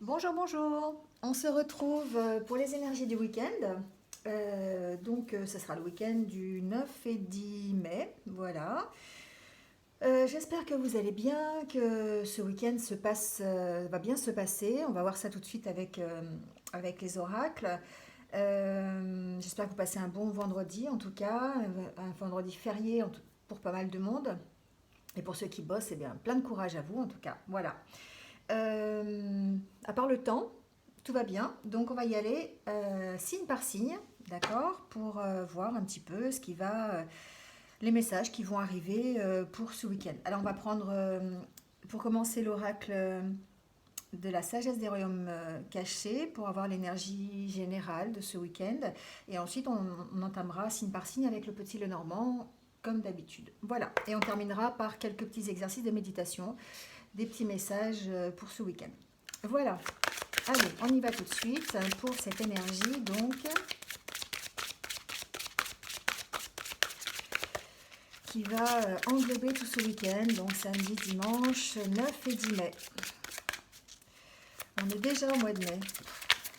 Bonjour, bonjour. On se retrouve pour les énergies du week-end. Ce sera le week-end du 9 et 10 mai. Voilà. J'espère que vous allez bien, que ce week-end va bien se passer. On va voir ça tout de suite avec les oracles. J'espère que vous passez un bon vendredi, en tout cas, un vendredi férié pour pas mal de monde. Et pour ceux qui bossent, eh bien, plein de courage à vous, en tout cas. Voilà. À part le temps, tout va bien. Donc on va y aller signe par signe, d'accord, pour voir un petit peu les messages qui vont arriver pour ce week-end. Alors on va prendre, pour commencer, l'oracle de la sagesse des royaumes cachés pour avoir l'énergie générale de ce week-end. Et ensuite on entamera signe par signe avec le petit Lenormand comme d'habitude. Voilà. Et on terminera par quelques petits exercices de méditation, des petits messages pour ce week-end. Voilà. Allez, on y va tout de suite pour cette énergie donc qui va englober tout ce week-end, donc samedi, dimanche, 9 et 10 mai. On est déjà au mois de mai.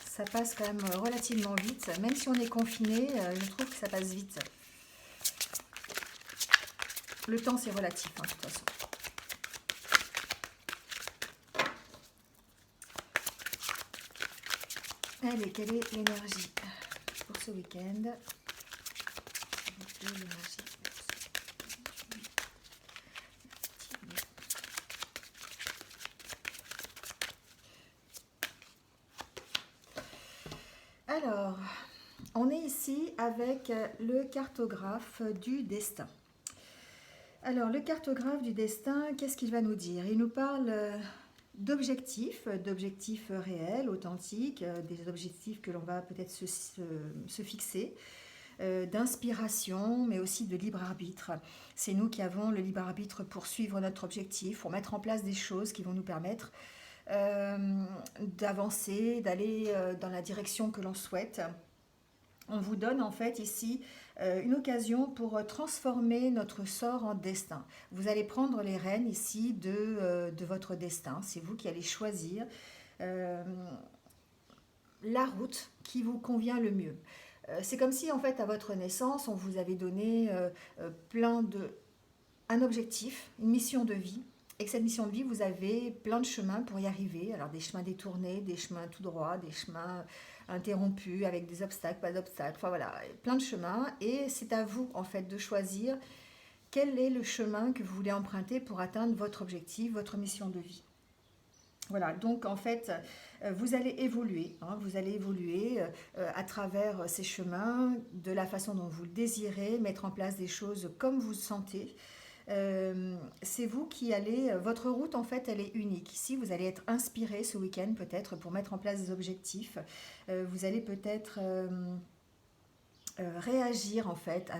Ça passe quand même relativement vite. Même si on est confiné, je trouve que ça passe vite. Le temps, c'est relatif, de toute façon. Allez, quelle est l'énergie pour ce week-end? Alors, on est ici avec le cartographe du destin. Alors, le cartographe du destin, qu'est-ce qu'il va nous dire? Il nous parle d'objectifs réels, authentiques, des objectifs que l'on va peut-être se fixer, d'inspiration, mais aussi de libre arbitre. C'est nous qui avons le libre arbitre pour suivre notre objectif, pour mettre en place des choses qui vont nous permettre d'avancer, d'aller dans la direction que l'on souhaite. On vous donne en fait ici une occasion pour transformer notre sort en destin. Vous allez prendre les rênes ici de votre destin. C'est vous qui allez choisir la route qui vous convient le mieux. C'est comme si en fait à votre naissance on vous avait donné un objectif, une mission de vie. Et que cette mission de vie, vous avez plein de chemins pour y arriver. Alors des chemins détournés, des chemins tout droits, des chemins interrompus avec des obstacles, pas d'obstacles. Enfin voilà, plein de chemins. Et c'est à vous en fait de choisir quel est le chemin que vous voulez emprunter pour atteindre votre objectif, votre mission de vie. Voilà, donc en fait, vous allez évoluer. Vous allez évoluer à travers ces chemins, de la façon dont vous le désirez, mettre en place des choses comme vous le sentez. C'est vous qui allez, votre route en fait elle est unique. Ici vous allez être inspiré ce week-end peut-être pour mettre en place des objectifs. Vous allez peut-être réagir en fait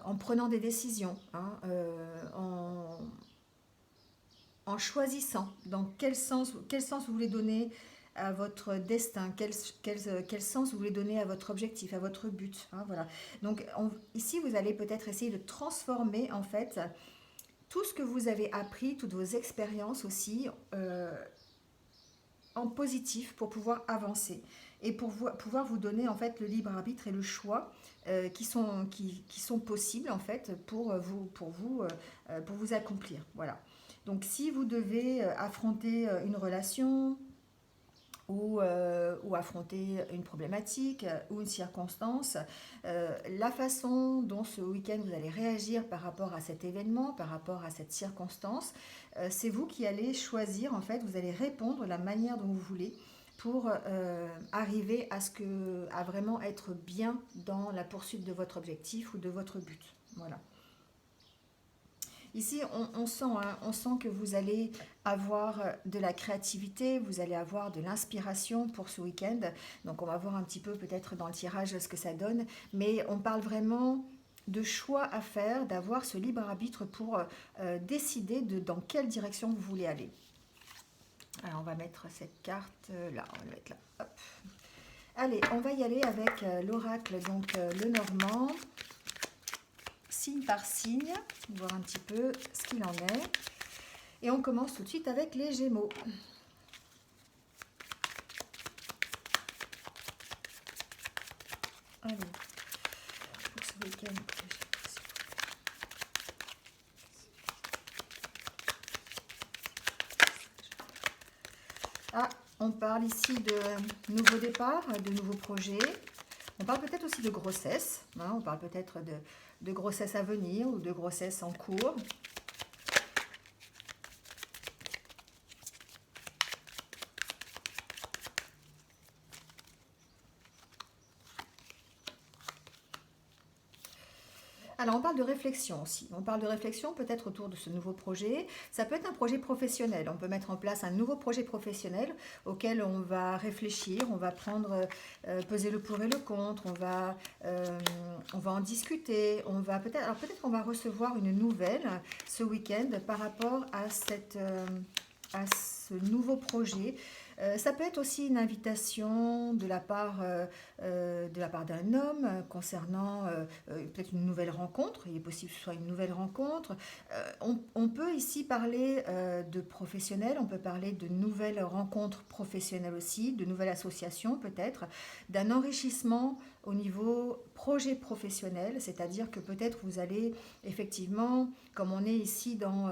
en prenant des décisions, en choisissant dans quel sens vous voulez donner à votre destin, quel sens vous voulez donner à votre objectif, à votre but. Voilà. Donc ici, vous allez peut-être essayer de transformer en fait tout ce que vous avez appris, toutes vos expériences aussi, en positif pour pouvoir avancer et pour pouvoir vous donner en fait le libre arbitre et le choix qui sont possibles en fait pour vous accomplir. Voilà. Donc si vous devez affronter une relation ou affronter une problématique ou une circonstance, la façon dont ce week-end vous allez réagir par rapport à cet événement, par rapport à cette circonstance, c'est vous qui allez choisir, en fait, vous allez répondre de la manière dont vous voulez pour arriver à vraiment être bien dans la poursuite de votre objectif ou de votre but. Voilà. Ici, on sent que vous allez avoir de la créativité, vous allez avoir de l'inspiration pour ce week-end. Donc, on va voir un petit peu peut-être dans le tirage ce que ça donne. Mais on parle vraiment de choix à faire, d'avoir ce libre arbitre pour décider dans quelle direction vous voulez aller. Alors, on va mettre cette carte là. On va la mettre là. Hop. Allez, on va y aller avec l'oracle, donc le Normand. Signe par signe, voir un petit peu ce qu'il en est. Et on commence tout de suite avec les Gémeaux. Allez, pour ce week-end. Ah, on parle ici de nouveaux départs, de nouveaux projets. On parle peut-être aussi de grossesse. Hein, on parle peut-être de grossesse à venir ou de grossesse en cours. Alors, on parle de réflexion aussi. On parle de réflexion peut-être autour de ce nouveau projet. Ça peut être un projet professionnel. On peut mettre en place un nouveau projet professionnel auquel on va réfléchir, on va prendre, peser le pour et le contre, on va en discuter. Alors peut-être qu'on va recevoir une nouvelle ce week-end par rapport à ce nouveau projet. Ça peut être aussi une invitation de la part d'un homme concernant peut-être une nouvelle rencontre. Il est possible que ce soit une nouvelle rencontre. On peut ici parler de professionnels, on peut parler de nouvelles rencontres professionnelles aussi, de nouvelles associations peut-être, d'un enrichissement au niveau projet professionnel, c'est-à-dire que peut-être vous allez effectivement, comme on est ici dans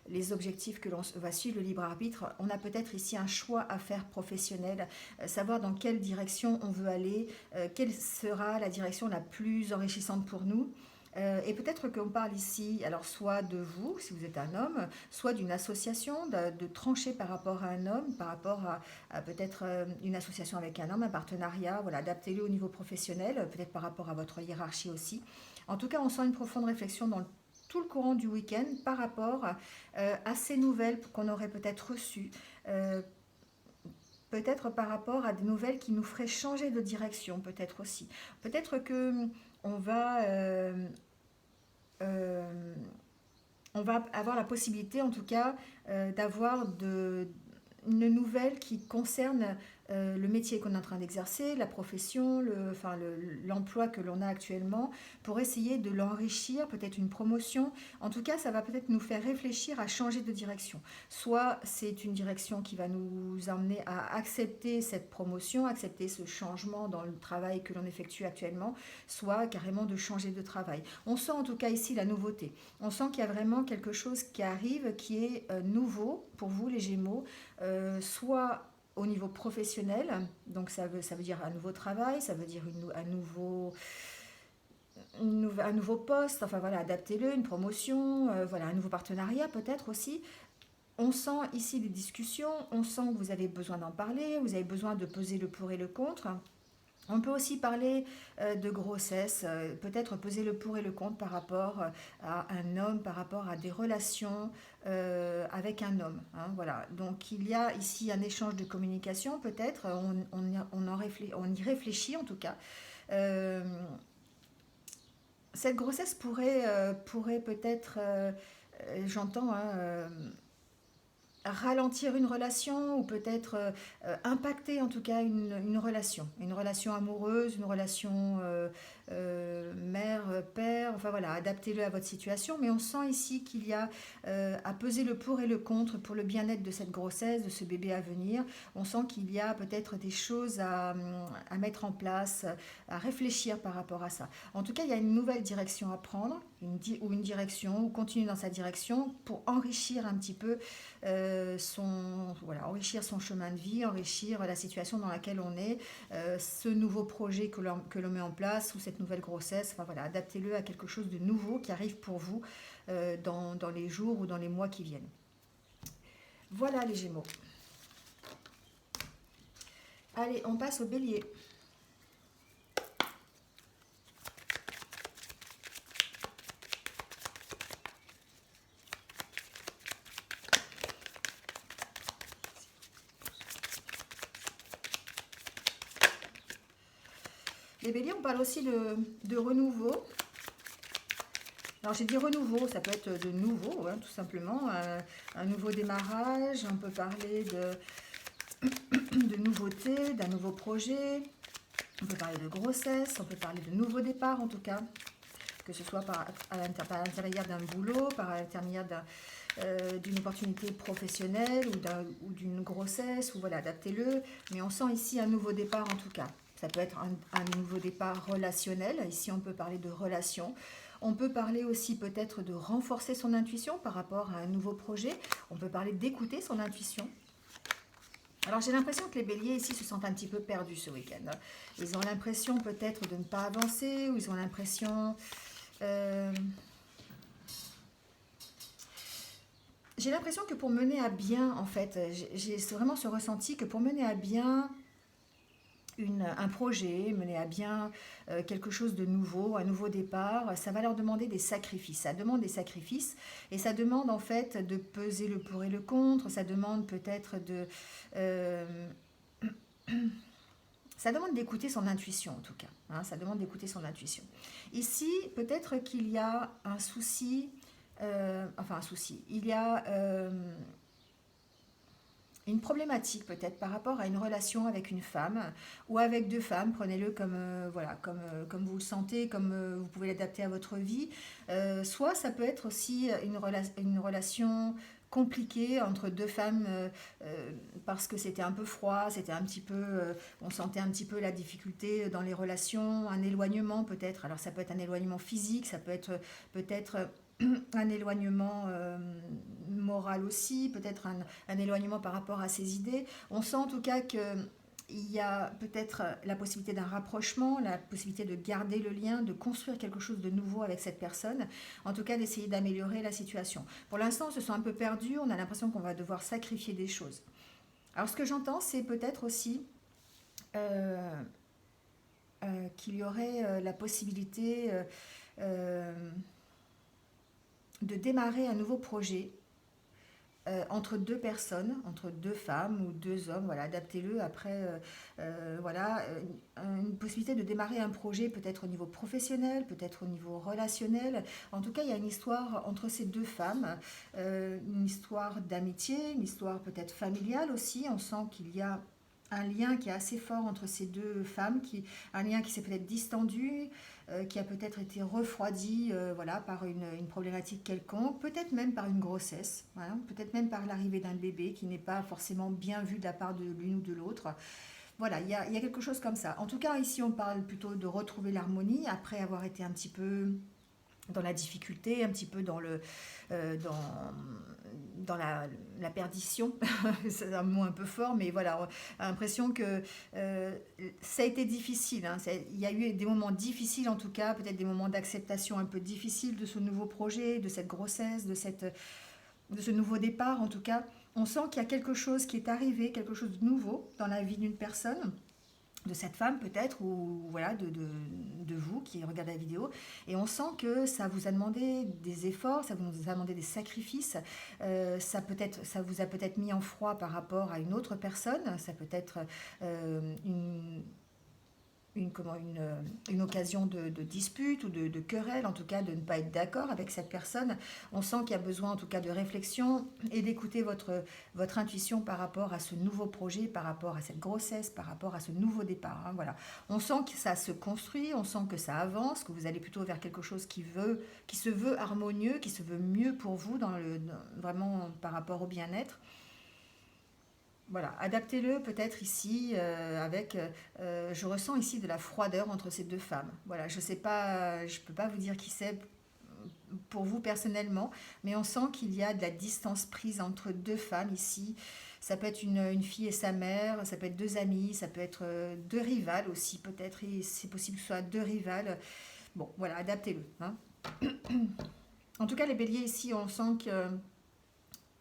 les objectifs que l'on va suivre, le libre arbitre, on a peut-être ici un choix à faire professionnel, savoir dans quelle direction on veut aller, quelle sera la direction la plus enrichissante pour nous. Et peut-être qu'on parle ici, alors soit de vous, si vous êtes un homme, soit d'une association, de trancher par rapport à un homme, par rapport à peut-être une association avec un homme, un partenariat, voilà, adaptez-le au niveau professionnel, peut-être par rapport à votre hiérarchie aussi. En tout cas, on sent une profonde réflexion dans tout le courant du week-end par rapport à ces nouvelles qu'on aurait peut-être reçues, peut-être par rapport à des nouvelles qui nous feraient changer de direction, peut-être aussi. Peut-être que euh, on va avoir la possibilité, en tout cas, d'avoir une nouvelle qui concerne le métier qu'on est en train d'exercer, la profession, l'emploi que l'on a actuellement, pour essayer de l'enrichir, peut-être une promotion. En tout cas, ça va peut-être nous faire réfléchir à changer de direction. Soit c'est une direction qui va nous amener à accepter cette promotion, accepter ce changement dans le travail que l'on effectue actuellement, soit carrément de changer de travail. On sent en tout cas ici la nouveauté. On sent qu'il y a vraiment quelque chose qui arrive, qui est nouveau pour vous les Gémeaux, soit au niveau professionnel, donc ça veut dire un nouveau travail, ça veut dire un nouveau poste, enfin voilà, adaptez-le, une promotion, voilà, un nouveau partenariat peut-être aussi. On sent ici des discussions, on sent que vous avez besoin d'en parler, vous avez besoin de peser le pour et le contre. On peut aussi parler de grossesse, peut-être peser le pour et le contre par rapport à un homme, par rapport à des relations avec un homme. Hein, voilà. Donc il y a ici un échange de communication, peut-être, on y réfléchit en tout cas. Euh, cette grossesse pourrait peut-être, j'entends, hein, ralentir une relation ou peut-être impacter en tout cas une relation amoureuse, une relation mère-père, enfin voilà, adaptez-le à votre situation, mais on sent ici qu'il y a à peser le pour et le contre pour le bien-être de cette grossesse, de ce bébé à venir. On sent qu'il y a peut-être des choses à mettre en place, à réfléchir par rapport à ça. En tout cas, il y a une nouvelle direction à prendre, une direction, ou continuer dans sa direction pour enrichir un petit peu enrichir son chemin de vie, enrichir la situation dans laquelle on est, ce nouveau projet que l'on met en place ou cette nouvelle grossesse. Enfin voilà, adaptez-le à quelque chose de nouveau qui arrive pour vous dans les jours ou dans les mois qui viennent. Voilà les Gémeaux. Allez, on passe au Bélier. Les Béliers, on parle aussi de renouveau. Alors j'ai dit renouveau, ça peut être de nouveau, hein, tout simplement, un nouveau démarrage, on peut parler de nouveauté, d'un nouveau projet, on peut parler de grossesse, on peut parler de nouveau départ en tout cas, que ce soit par l'intermédiaire d'un boulot, par l'intermédiaire d'une opportunité professionnelle ou d'une grossesse, ou voilà, adaptez-le, mais on sent ici un nouveau départ en tout cas. Ça peut être un nouveau départ relationnel. Ici, on peut parler de relation. On peut parler aussi peut-être de renforcer son intuition par rapport à un nouveau projet. On peut parler d'écouter son intuition. Alors j'ai l'impression que les béliers ici se sentent un petit peu perdus ce week-end. Ils ont l'impression peut-être de ne pas avancer, ou ils ont l'impression... j'ai l'impression que pour mener à bien, en fait, j'ai vraiment ce ressenti que pour mener à bien un projet, mener à bien quelque chose de nouveau, un nouveau départ, ça va leur demander des sacrifices. Ça demande des sacrifices et ça demande en fait de peser le pour et le contre. Ça demande peut-être de... ça demande d'écouter son intuition en tout cas. Hein, ça demande d'écouter son intuition. Ici, peut-être qu'il y a un souci... enfin un souci. Il y a... une problématique peut-être par rapport à une relation avec une femme ou avec deux femmes, prenez-le comme, voilà, comme vous le sentez, comme vous pouvez l'adapter à votre vie. Soit ça peut être aussi une relation compliquée entre deux femmes parce que c'était un peu froid, c'était un petit peu, on sentait un petit peu la difficulté dans les relations, un éloignement peut-être. Alors ça peut être un éloignement physique, ça peut être peut-être un éloignement moral aussi, peut-être un éloignement par rapport à ses idées. On sent en tout cas qu'il y a peut-être la possibilité d'un rapprochement, la possibilité de garder le lien, de construire quelque chose de nouveau avec cette personne, en tout cas d'essayer d'améliorer la situation. Pour l'instant, on se sent un peu perdu, on a l'impression qu'on va devoir sacrifier des choses. Alors ce que j'entends, c'est peut-être aussi qu'il y aurait la possibilité... de démarrer un nouveau projet entre deux personnes, entre deux femmes ou deux hommes, voilà, adaptez-le après, voilà, une possibilité de démarrer un projet peut-être au niveau professionnel, peut-être au niveau relationnel. En tout cas, il y a une histoire entre ces deux femmes, une histoire d'amitié, une histoire peut-être familiale aussi. On sent qu'il y a un lien qui est assez fort entre ces deux femmes, un lien qui s'est peut-être distendu, qui a peut-être été refroidi voilà, par une problématique quelconque, peut-être même par une grossesse, voilà, peut-être même par l'arrivée d'un bébé qui n'est pas forcément bien vu de la part de l'une ou de l'autre. Voilà, il y a quelque chose comme ça. En tout cas, ici, on parle plutôt de retrouver l'harmonie après avoir été un petit peu dans la difficulté, un petit peu dans dans la perdition. C'est un mot un peu fort, mais voilà, on a l'impression que ça a été difficile. Hein. Il y a eu des moments difficiles en tout cas, peut-être des moments d'acceptation un peu difficiles de ce nouveau projet, de cette grossesse, de ce nouveau départ en tout cas. On sent qu'il y a quelque chose qui est arrivé, quelque chose de nouveau dans la vie d'une personne, de cette femme peut-être, ou voilà, de vous qui regardez la vidéo, et on sent que ça vous a demandé des efforts, ça vous a demandé des sacrifices, ça vous a peut-être mis en froid par rapport à une autre personne, ça peut être une occasion de dispute ou de querelle, en tout cas de ne pas être d'accord avec cette personne. On sent qu'il y a besoin en tout cas de réflexion et d'écouter votre intuition par rapport à ce nouveau projet, par rapport à cette grossesse, par rapport à ce nouveau départ. Hein, voilà. On sent que ça se construit, on sent que ça avance, que vous allez plutôt vers quelque chose qui se veut harmonieux, qui se veut mieux pour vous, vraiment par rapport au bien-être. Voilà, adaptez-le peut-être ici avec, je ressens ici de la froideur entre ces deux femmes. Voilà, je sais pas, je peux pas vous dire qui c'est pour vous personnellement, mais on sent qu'il y a de la distance prise entre deux femmes ici. Ça peut être une fille et sa mère, ça peut être deux amies, ça peut être deux rivales aussi peut-être, et c'est possible que ce soit deux rivales. Bon, voilà, adaptez-le. Hein. En tout cas, les béliers ici, on sent que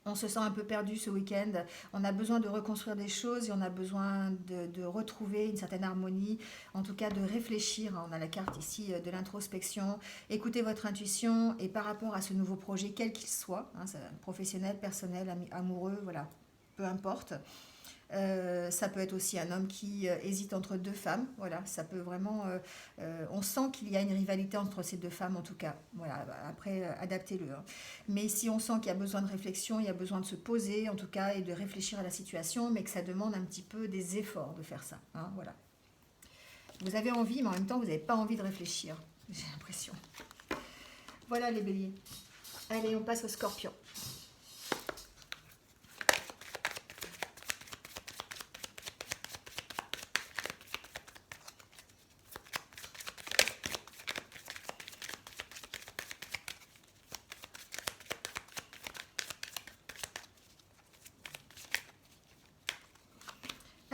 on se sent un peu perdu ce week-end, on a besoin de reconstruire des choses et on a besoin de retrouver une certaine harmonie, en tout cas de réfléchir. On a la carte ici de l'introspection, écoutez votre intuition et par rapport à ce nouveau projet, quel qu'il soit, hein, professionnel, personnel, amoureux, voilà, peu importe. Ça peut être aussi un homme qui hésite entre deux femmes. Voilà, ça peut vraiment. On sent qu'il y a une rivalité entre ces deux femmes, en tout cas. Voilà, après, adaptez-le. Hein. Mais si on sent qu'il y a besoin de réflexion, il y a besoin de se poser, en tout cas, et de réfléchir à la situation, mais que ça demande un petit peu des efforts de faire ça. Hein, voilà. Vous avez envie, mais en même temps, vous n'avez pas envie de réfléchir. J'ai l'impression. Voilà les béliers. Allez, on passe au scorpion.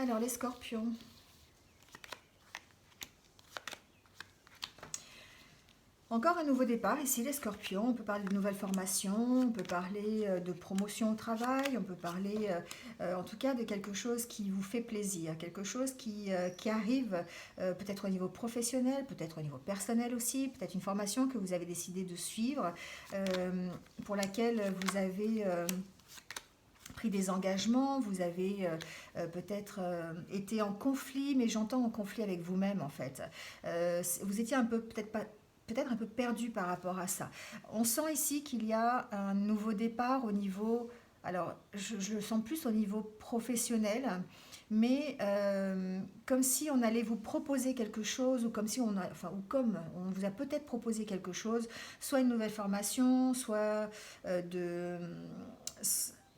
Alors, les scorpions. Encore un nouveau départ ici, les scorpions. On peut parler de nouvelles formations, on peut parler de promotion au travail, on peut parler en tout cas de quelque chose qui vous fait plaisir, quelque chose qui arrive peut-être au niveau professionnel, peut-être au niveau personnel aussi, peut-être une formation que vous avez décidé de suivre, pour laquelle vous avez pris des engagements, vous avez peut-être été en conflit, mais j'entends en conflit avec vous-même en fait. Vous étiez un peu peut-être un peu perdu par rapport à ça. On sent ici qu'il y a un nouveau départ au niveau, alors je le sens plus au niveau professionnel, mais comme si on allait vous proposer quelque chose, ou comme si on a, enfin, ou comme on vous a peut-être proposé quelque chose, soit une nouvelle formation, soit de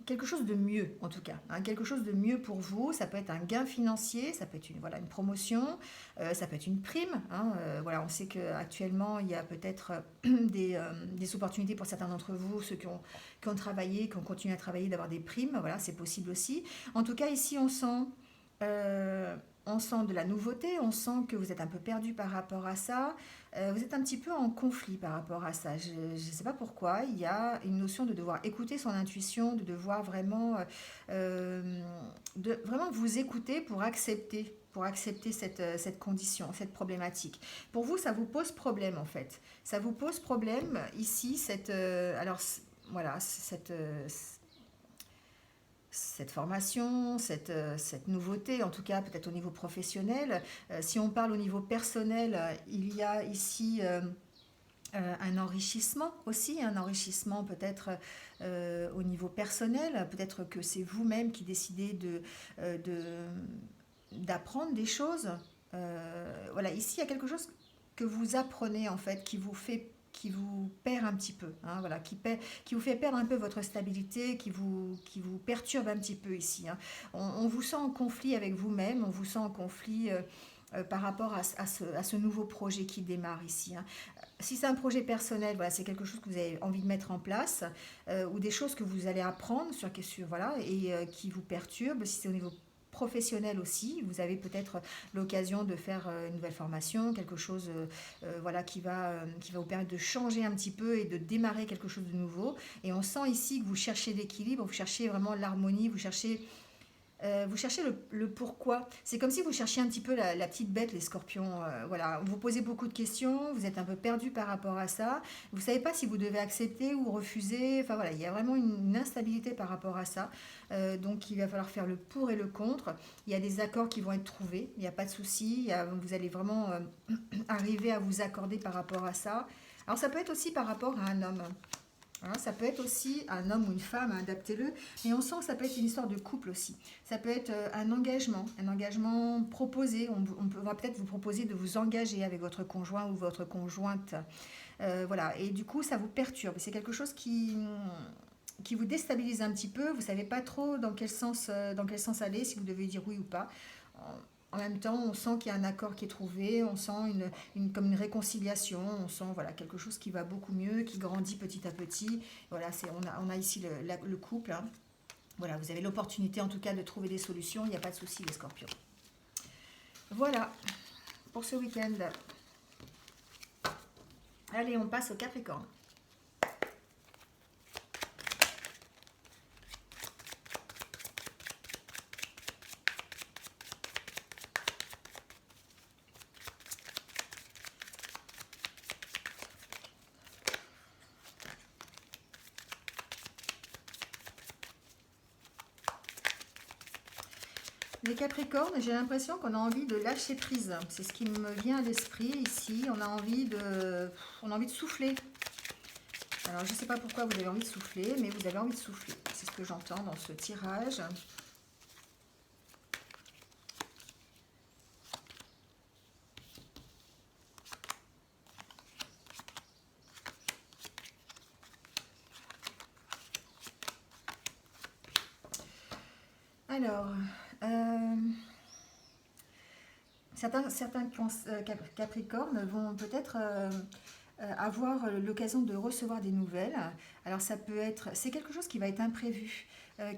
quelque chose de mieux en tout cas, hein, quelque chose de mieux pour vous. Ça peut être un gain financier, ça peut être voilà, une promotion, ça peut être une prime, hein, voilà, on sait qu'actuellement il y a peut-être des opportunités pour certains d'entre vous, ceux qui ont travaillé, qui ont continué à travailler, d'avoir des primes, voilà, c'est possible aussi. En tout cas ici euh, on sent de la nouveauté, on sent que vous êtes un peu perdu par rapport à ça, vous êtes un petit peu en conflit par rapport à ça. Je ne sais pas pourquoi, il y a une notion de devoir écouter son intuition, de devoir vraiment, de vraiment vous écouter pour accepter cette condition, cette problématique. Pour vous, ça vous pose problème en fait. Ça vous pose problème ici, voilà, cette formation, cette nouveauté, en tout cas peut-être au niveau professionnel. Si on parle au niveau personnel, il y a ici un enrichissement aussi, un enrichissement peut-être au niveau personnel. Peut-être que c'est vous-même qui décidez d'apprendre des choses. Voilà, ici il y a quelque chose que vous apprenez en fait, qui vous perd un petit peu, hein, voilà, qui vous fait perdre un peu votre stabilité, qui vous perturbe un petit peu ici, hein. On vous sent en conflit avec vous-même, on vous sent en conflit par rapport à ce nouveau projet qui démarre ici, hein. Si c'est un projet personnel, voilà, c'est quelque chose que vous avez envie de mettre en place, ou des choses que vous allez apprendre voilà, et qui vous perturbent. Si c'est au niveau professionnel aussi, vous avez peut-être l'occasion de faire une nouvelle formation, quelque chose voilà, qui va vous permettre de changer un petit peu et de démarrer quelque chose de nouveau. Et on sent ici que vous cherchez l'équilibre, vous cherchez vraiment l'harmonie, vous cherchez le pourquoi. C'est comme si vous cherchiez un petit peu la petite bête, les scorpions. Voilà, vous posez beaucoup de questions, vous êtes un peu perdu par rapport à ça. Vous ne savez pas si vous devez accepter ou refuser. Enfin voilà, il y a vraiment une instabilité par rapport à ça. Donc il va falloir faire le pour et le contre. Il y a des accords qui vont être trouvés, il n'y a pas de souci. Vous allez vraiment arriver à vous accorder par rapport à ça. Alors ça peut être aussi par rapport à un homme. Hein, ça peut être aussi un homme ou une femme, adaptez-le, mais on sent que ça peut être une histoire de couple aussi. Ça peut être un engagement proposé. On va peut-être vous proposer de vous engager avec votre conjoint ou votre conjointe. Voilà, et du coup, ça vous perturbe. C'est quelque chose qui vous déstabilise un petit peu. Vous ne savez pas trop dans quel sens aller, si vous devez dire oui ou pas. En même temps, on sent qu'il y a un accord qui est trouvé, on sent comme une réconciliation, on sent voilà, quelque chose qui va beaucoup mieux, qui grandit petit à petit. Voilà, on a ici le couple, hein. Voilà, vous avez l'opportunité en tout cas de trouver des solutions, il n'y a pas de souci les scorpions. Voilà pour ce week-end. Allez, on passe au Capricorne. Les Capricornes, j'ai l'impression qu'on a envie de lâcher prise. C'est ce qui me vient à l'esprit ici. On a envie de souffler. Alors, je ne sais pas pourquoi vous avez envie de souffler, mais vous avez envie de souffler. C'est ce que j'entends dans ce tirage. Alors, certains Capricornes vont peut-être avoir l'occasion de recevoir des nouvelles. Alors ça peut être, c'est quelque chose qui va être imprévu,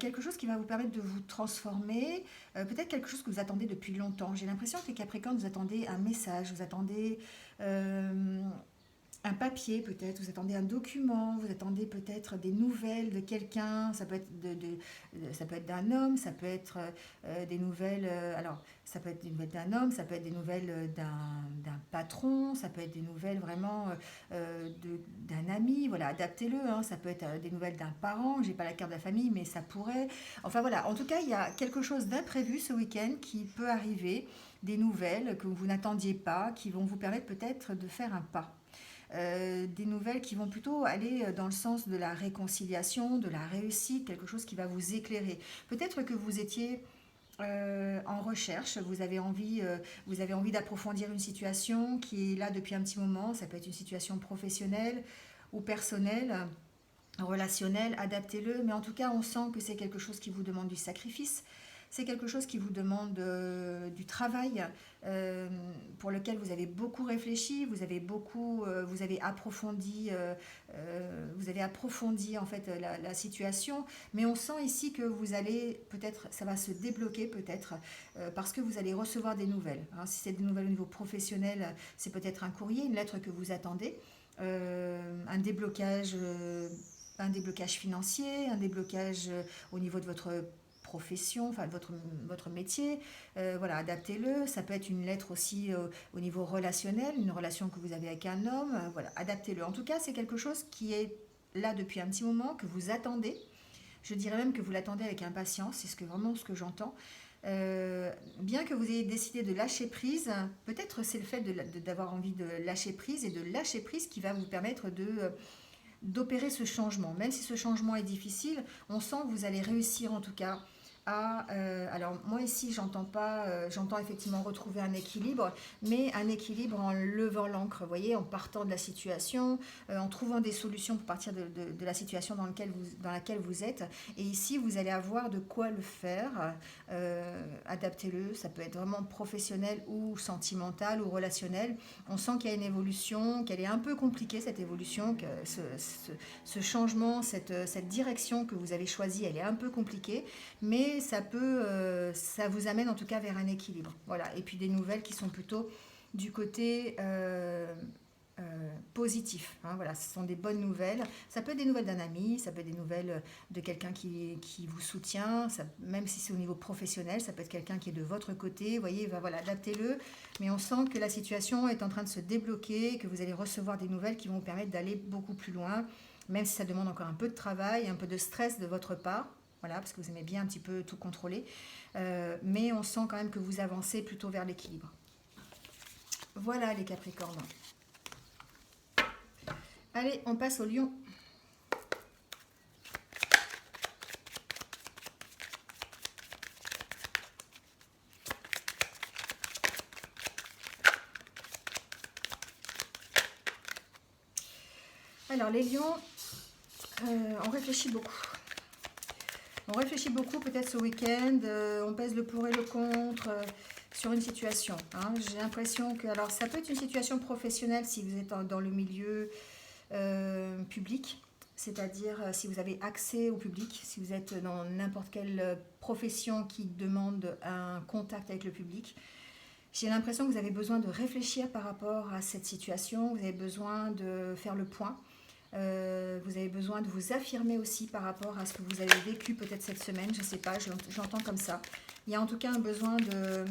quelque chose qui va vous permettre de vous transformer, peut-être quelque chose que vous attendez depuis longtemps. J'ai l'impression que les Capricornes, vous attendez un message, vous attendez un papier peut-être, vous attendez un document, vous attendez peut-être des nouvelles de quelqu'un, ça peut être ça peut être d'un homme, ça peut être des nouvelles, alors ça peut être des nouvelles d'un homme, ça peut être des nouvelles d'un patron, ça peut être des nouvelles vraiment d'un ami, voilà, adaptez-le, hein, ça peut être des nouvelles d'un parent, j'ai pas la carte de la famille, mais ça pourrait, enfin voilà, en tout cas il y a quelque chose d'imprévu ce week-end qui peut arriver, des nouvelles que vous n'attendiez pas, qui vont vous permettre peut-être de faire un pas. Des nouvelles qui vont plutôt aller dans le sens de la réconciliation, de la réussite, quelque chose qui va vous éclairer. Peut-être que vous étiez en recherche, vous avez envie d'approfondir une situation qui est là depuis un petit moment, ça peut être une situation professionnelle ou personnelle, relationnelle, adaptez-le, mais en tout cas on sent que c'est quelque chose qui vous demande du sacrifice, c'est quelque chose qui vous demande du travail euh, pour lequel vous avez beaucoup réfléchi, vous avez approfondi en fait la situation, mais on sent ici que vous allez peut-être, ça va se débloquer peut-être parce que vous allez recevoir des nouvelles. Hein. Si c'est des nouvelles au niveau professionnel, c'est peut-être un courrier, une lettre que vous attendez, un déblocage. Un déblocage financier, un déblocage au niveau de votre profession, enfin de votre métier, voilà, adaptez-le. Ça peut être une lettre aussi au niveau relationnel, une relation que vous avez avec un homme, voilà, adaptez-le. En tout cas, c'est quelque chose qui est là depuis un petit moment, que vous attendez. Je dirais même que vous l'attendez avec impatience, c'est vraiment ce que j'entends. Bien que vous ayez décidé de lâcher prise, peut-être c'est le fait d'avoir envie de lâcher prise et de lâcher prise qui va vous permettre d'opérer ce changement. Même si ce changement est difficile, on sent que vous allez réussir en tout cas alors moi ici j'entends pas, j'entends effectivement retrouver un équilibre, mais un équilibre en levant l'ancre, vous voyez, en partant de la situation, en trouvant des solutions pour partir de la situation dans laquelle vous êtes. Et ici vous allez avoir de quoi le faire, adaptez-le, ça peut être vraiment professionnel ou sentimental ou relationnel. On sent qu'il y a une évolution, qu'elle est un peu compliquée cette évolution, que ce changement, cette direction que vous avez choisie, elle est un peu compliquée, mais ça vous amène en tout cas vers un équilibre. Voilà. Et puis des nouvelles qui sont plutôt du côté positif. Hein, voilà, ce sont des bonnes nouvelles. Ça peut être des nouvelles d'un ami, ça peut être des nouvelles de quelqu'un qui vous soutient, même si c'est au niveau professionnel, ça peut être quelqu'un qui est de votre côté. Vous voyez, voilà, adaptez-le. Mais on sent que la situation est en train de se débloquer, que vous allez recevoir des nouvelles qui vont vous permettre d'aller beaucoup plus loin, même si ça demande encore un peu de travail, un peu de stress de votre part. Voilà, parce que vous aimez bien un petit peu tout contrôler. Mais on sent quand même que vous avancez plutôt vers l'équilibre. Voilà les Capricornes. Allez, on passe au Lion. Alors les Lions, on réfléchit beaucoup. On réfléchit beaucoup peut-être ce week-end, on pèse le pour et le contre sur une situation. Hein. J'ai l'impression que, alors ça peut être une situation professionnelle si vous êtes dans le milieu public, c'est-à-dire si vous avez accès au public, si vous êtes dans n'importe quelle profession qui demande un contact avec le public. J'ai l'impression que vous avez besoin de réfléchir par rapport à cette situation, vous avez besoin de faire le point. Vous avez besoin de vous affirmer aussi par rapport à ce que vous avez vécu peut-être cette semaine, je ne sais pas, j'entends comme ça. Il y a en tout cas un besoin de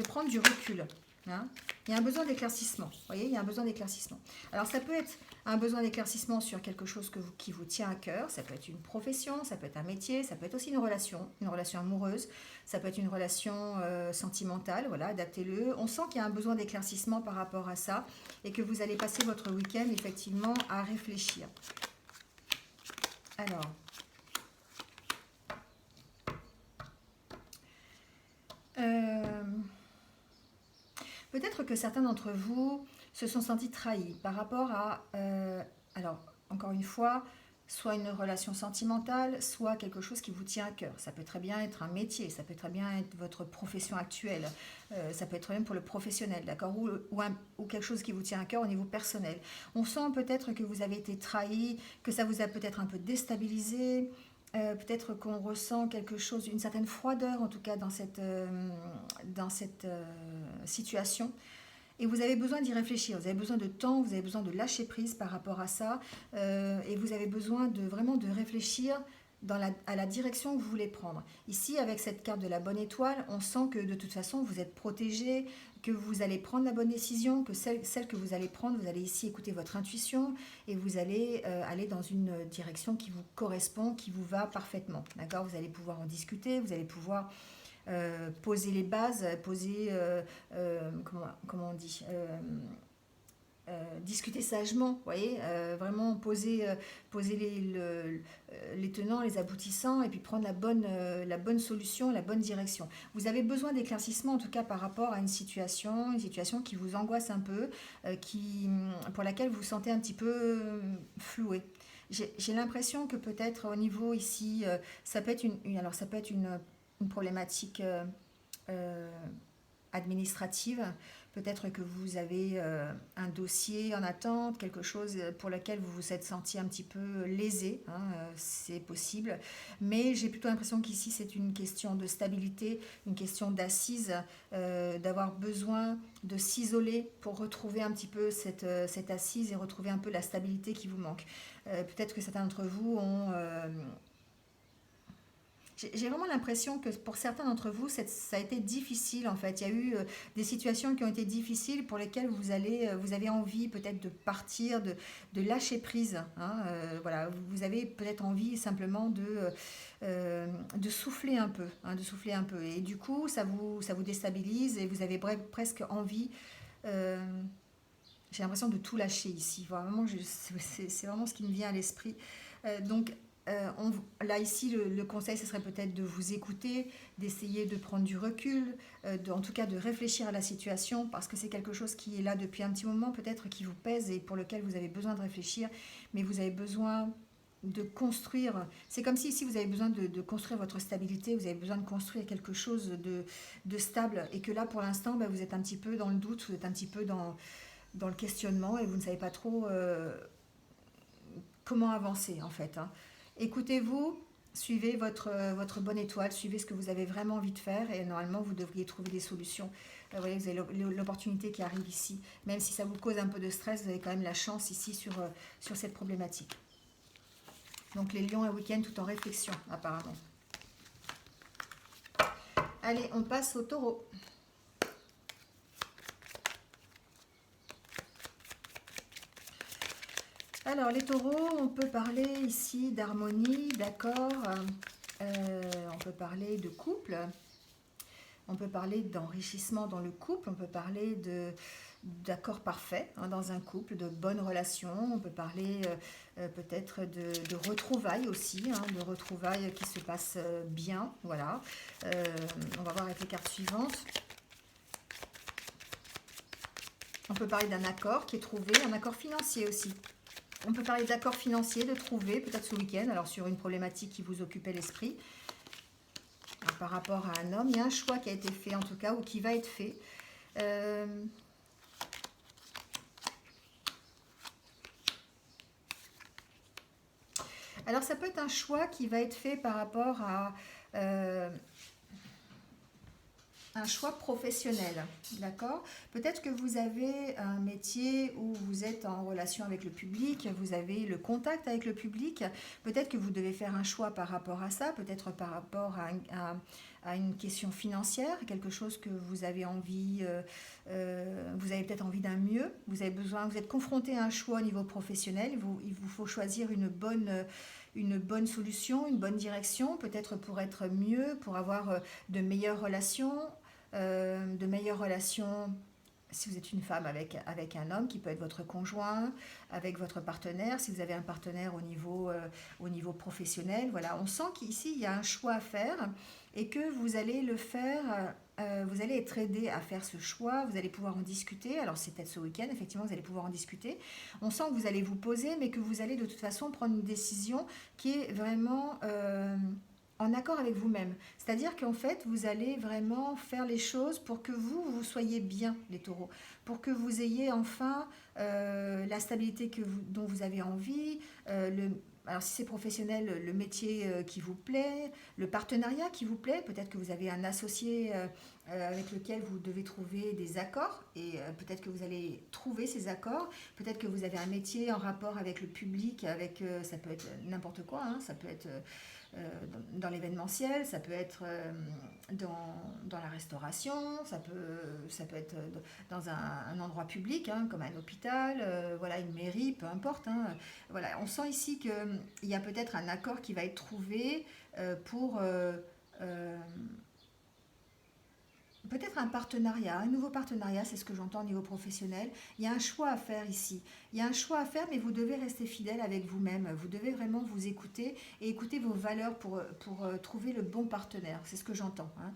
prendre du recul. Hein. Il y a un besoin d'éclaircissement. Vous voyez, il y a un besoin d'éclaircissement. Alors ça peut être un besoin d'éclaircissement sur quelque chose qui vous tient à cœur. Ça peut être une profession, ça peut être un métier, ça peut être aussi une relation amoureuse, ça peut être une relation sentimentale. Voilà, adaptez-le. On sent qu'il y a un besoin d'éclaircissement par rapport à ça et que vous allez passer votre week-end effectivement à réfléchir. Alors, peut-être que certains d'entre vous se sont sentis trahis par rapport à... alors, encore une fois, soit une relation sentimentale, soit quelque chose qui vous tient à cœur. Ça peut très bien être un métier, ça peut très bien être votre profession actuelle, ça peut être même pour le professionnel, d'accord, ou quelque chose qui vous tient à cœur au niveau personnel. On sent peut-être que vous avez été trahi, que ça vous a peut-être un peu déstabilisé, peut-être qu'on ressent quelque chose, une certaine froideur en tout cas dans cette situation. Et vous avez besoin d'y réfléchir, vous avez besoin de temps, vous avez besoin de lâcher prise par rapport à ça, et vous avez besoin de vraiment de réfléchir à la direction que vous voulez prendre. Ici, avec cette carte de la bonne étoile, on sent que de toute façon, vous êtes protégé, que vous allez prendre la bonne décision, que celle que vous allez prendre, vous allez ici écouter votre intuition, et vous allez aller dans une direction qui vous correspond, qui vous va parfaitement. D'accord? Vous allez pouvoir en discuter, vous allez pouvoir poser les bases, poser, comment on dit, discuter sagement, vous voyez, vraiment poser les tenants, les aboutissants, et puis prendre la bonne solution, la bonne direction. Vous avez besoin d'éclaircissement, en tout cas par rapport à une situation qui vous angoisse un peu, pour laquelle vous vous sentez un petit peu floué. J'ai l'impression que peut-être au niveau ici, ça peut être alors ça peut être une problématique euh, administrative. Peut-être que vous avez un dossier en attente, quelque chose pour lequel vous vous êtes senti un petit peu lésé, hein, c'est possible. Mais j'ai plutôt l'impression qu'ici c'est une question de stabilité, une question d'assise, d'avoir besoin de s'isoler pour retrouver un petit peu cette assise et retrouver un peu la stabilité qui vous manque. Peut-être que certains d'entre vous ont j'ai vraiment l'impression que pour certains d'entre vous, ça a été difficile en fait. Il y a eu des situations qui ont été difficiles pour lesquelles vous avez envie peut-être de partir, de lâcher prise, hein, voilà, vous avez peut-être envie simplement de souffler un peu, hein, de souffler un peu. Et du coup, ça vous déstabilise et vous avez presque envie. euh, j'ai l'impression de tout lâcher ici. Vraiment, c'est vraiment ce qui me vient à l'esprit. Donc, là, ici, le conseil, ce serait peut-être de vous écouter, d'essayer de prendre du recul, en tout cas de réfléchir à la situation, parce que c'est quelque chose qui est là depuis un petit moment, peut-être qui vous pèse et pour lequel vous avez besoin de réfléchir, mais vous avez besoin de construire. C'est comme si ici, vous avez besoin de construire votre stabilité, vous avez besoin de construire quelque chose de stable, et que là, pour l'instant, bah, vous êtes un petit peu dans le doute, vous êtes un petit peu dans le questionnement, et vous ne savez pas trop comment avancer en fait, hein. Écoutez-vous, suivez votre bonne étoile, suivez ce que vous avez vraiment envie de faire, et normalement vous devriez trouver des solutions. Vous voyez, vous avez l'opportunité qui arrive ici. Même si ça vous cause un peu de stress, vous avez quand même la chance ici sur cette problématique. Donc les lions, un week-end tout en réflexion apparemment. Allez, on passe au taureau. Alors, les taureaux, on peut parler ici d'harmonie, d'accord, on peut parler de couple, on peut parler d'enrichissement dans le couple, on peut parler d'accord parfait, hein, dans un couple, de bonnes relations, on peut parler peut-être de retrouvailles aussi, hein, de retrouvailles qui se passent bien, voilà. On va voir avec les cartes suivantes. On peut parler d'un accord qui est trouvé, un accord financier aussi. On peut parler d'accords financiers, de trouver, peut-être ce week-end, alors sur une problématique qui vous occupait l'esprit. Par rapport à un homme, il y a un choix qui a été fait en tout cas, ou qui va être fait. Alors ça peut être un choix qui va être fait par rapport à un choix professionnel, d'accord? Peut-être que vous avez un métier où vous êtes en relation avec le public, vous avez le contact avec le public, peut-être que vous devez faire un choix par rapport à ça, peut-être par rapport à une question financière, quelque chose que vous avez envie, vous avez peut-être envie d'un mieux, vous êtes confronté à un choix au niveau professionnel, il vous faut choisir une bonne solution, une bonne direction, peut-être pour être mieux, pour avoir de meilleures relations, si vous êtes une femme avec un homme qui peut être votre conjoint, avec votre partenaire, si vous avez un partenaire au niveau professionnel. Voilà, on sent qu'ici il y a un choix à faire et que vous allez le faire vous allez être aidé à faire ce choix, vous allez pouvoir en discuter. Alors c'est peut-être ce week-end, effectivement, vous allez pouvoir en discuter. On sent que vous allez vous poser, mais que vous allez de toute façon prendre une décision qui est vraiment en accord avec vous-même. C'est-à-dire qu'en fait, vous allez vraiment faire les choses pour que vous soyez bien, les taureaux. Pour que vous ayez enfin la stabilité dont vous avez envie, alors si c'est professionnel, le métier qui vous plaît, le partenariat qui vous plaît, peut-être que vous avez un associé avec lequel vous devez trouver des accords et peut-être que vous allez trouver ces accords, peut-être que vous avez un métier en rapport avec le public, ça peut être n'importe quoi, hein, ça peut être dans l'événementiel, ça peut être dans la restauration, ça peut être dans un endroit public, hein, comme un hôpital, voilà, une mairie, peu importe. Hein. Voilà, on sent ici qu'il y a peut-être un accord qui va être trouvé pour peut-être un nouveau partenariat, c'est ce que j'entends au niveau professionnel. Il y a un choix à faire ici. Il y a un choix à faire, mais vous devez rester fidèle avec vous-même. Vous devez vraiment vous écouter et écouter vos valeurs pour trouver le bon partenaire. C'est ce que j'entends. Hein.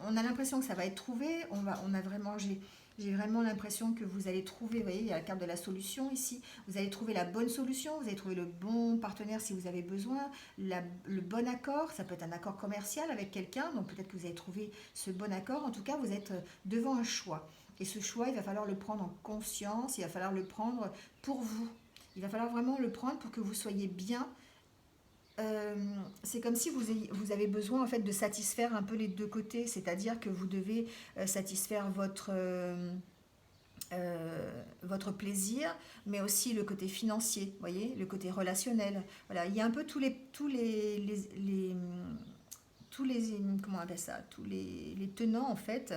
On a l'impression que ça va être trouvé. On a vraiment, j'ai vraiment l'impression que vous allez trouver, vous voyez, il y a la carte de la solution ici. Vous allez trouver la bonne solution, vous allez trouver le bon partenaire si vous avez besoin, le bon accord. Ça peut être un accord commercial avec quelqu'un, donc peut-être que vous allez trouver ce bon accord. En tout cas, vous êtes devant un choix. Et ce choix, il va falloir le prendre en conscience, il va falloir le prendre pour vous. Il va falloir vraiment le prendre pour que vous soyez bien. C'est comme si vous avez besoin en fait de satisfaire un peu les deux côtés, c'est-à-dire que vous devez satisfaire votre plaisir, mais aussi le côté financier, voyez, le côté relationnel. Voilà, il y a un peu tous les comment on appelle ça, les tenants en fait,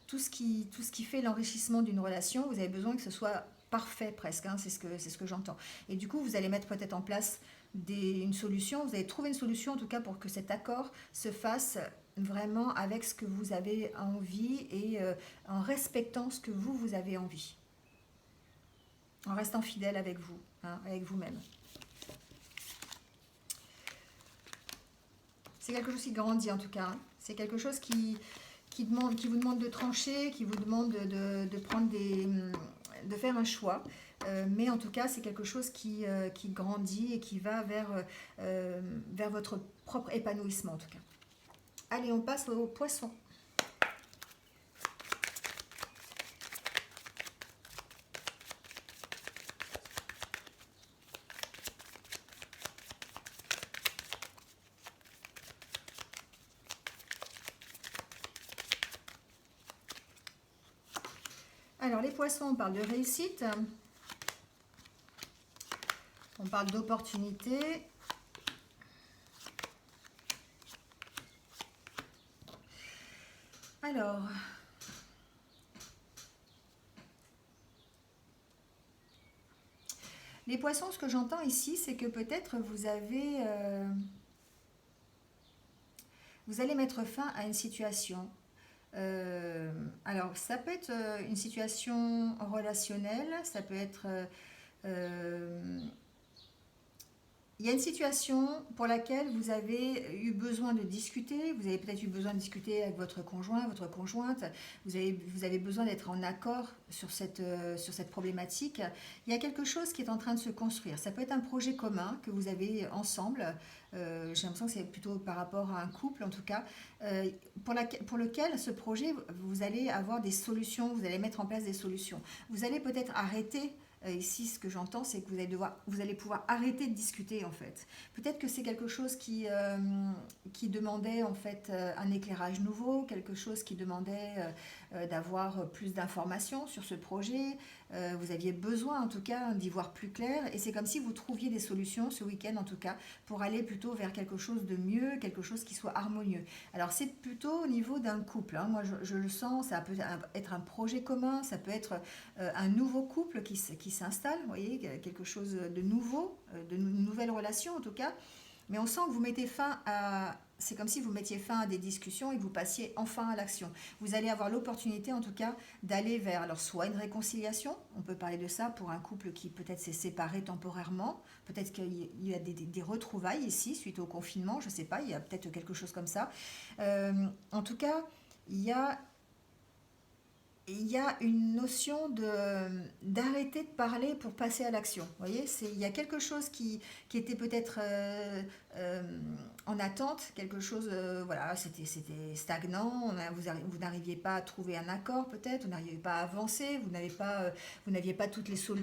tout ce qui fait l'enrichissement d'une relation. Vous avez besoin que ce soit parfait presque, hein, c'est ce que j'entends. Et du coup, vous allez mettre peut-être en place une solution, vous allez trouver une solution en tout cas pour que cet accord se fasse vraiment avec ce que vous avez envie et en respectant ce que vous avez envie, en restant fidèle avec vous, hein, avec vous-même. C'est quelque chose qui grandit en tout cas, hein. C'est quelque chose qui vous demande de trancher, qui vous demande de prendre de faire un choix. Mais en tout cas, c'est quelque chose qui grandit et qui va vers votre propre épanouissement en tout cas. Allez, on passe aux poissons. Alors, les poissons, on parle de réussite, on parle d'opportunité. Alors, les poissons, ce que j'entends ici, c'est que peut-être vous allez mettre fin à une situation. Alors, ça peut être une situation relationnelle, ça peut être il y a une situation pour laquelle vous avez eu besoin de discuter, vous avez peut-être eu besoin de discuter avec votre conjoint, votre conjointe, vous avez besoin d'être en accord sur cette problématique. Il y a quelque chose qui est en train de se construire. Ça peut être un projet commun que vous avez ensemble. J'ai l'impression que c'est plutôt par rapport à un couple en tout cas, pour lequel ce projet, vous allez avoir des solutions, vous allez mettre en place des solutions. Vous allez peut-être arrêter. Ici, ce que j'entends, c'est que vous allez pouvoir arrêter de discuter en fait. Peut-être que c'est quelque chose qui demandait en fait un éclairage nouveau, quelque chose qui demandait d'avoir plus d'informations sur ce projet. Vous aviez besoin en tout cas d'y voir plus clair et c'est comme si vous trouviez des solutions ce week-end en tout cas pour aller plutôt vers quelque chose de mieux, quelque chose qui soit harmonieux. Alors c'est plutôt au niveau d'un couple, hein. Moi je le sens, ça peut être un projet commun, ça peut être un nouveau couple qui s'installe, vous voyez, quelque chose de nouveau, de nouvelles relations en tout cas. Mais on sent que vous mettez fin à... C'est comme si vous mettiez fin à des discussions et que vous passiez enfin à l'action. Vous allez avoir l'opportunité en tout cas d'aller vers alors soit une réconciliation, on peut parler de ça pour un couple qui peut-être s'est séparé temporairement, peut-être qu'il y a des retrouvailles ici suite au confinement, je ne sais pas, il y a peut-être quelque chose comme ça. En tout cas, il y a il y a une notion d'arrêter de parler pour passer à l'action. Vous voyez, il y a quelque chose qui était peut-être euh, en attente, quelque chose, voilà, c'était stagnant, vous n'arriviez pas à trouver un accord peut-être, vous n'arriviez pas à avancer, vous n'aviez pas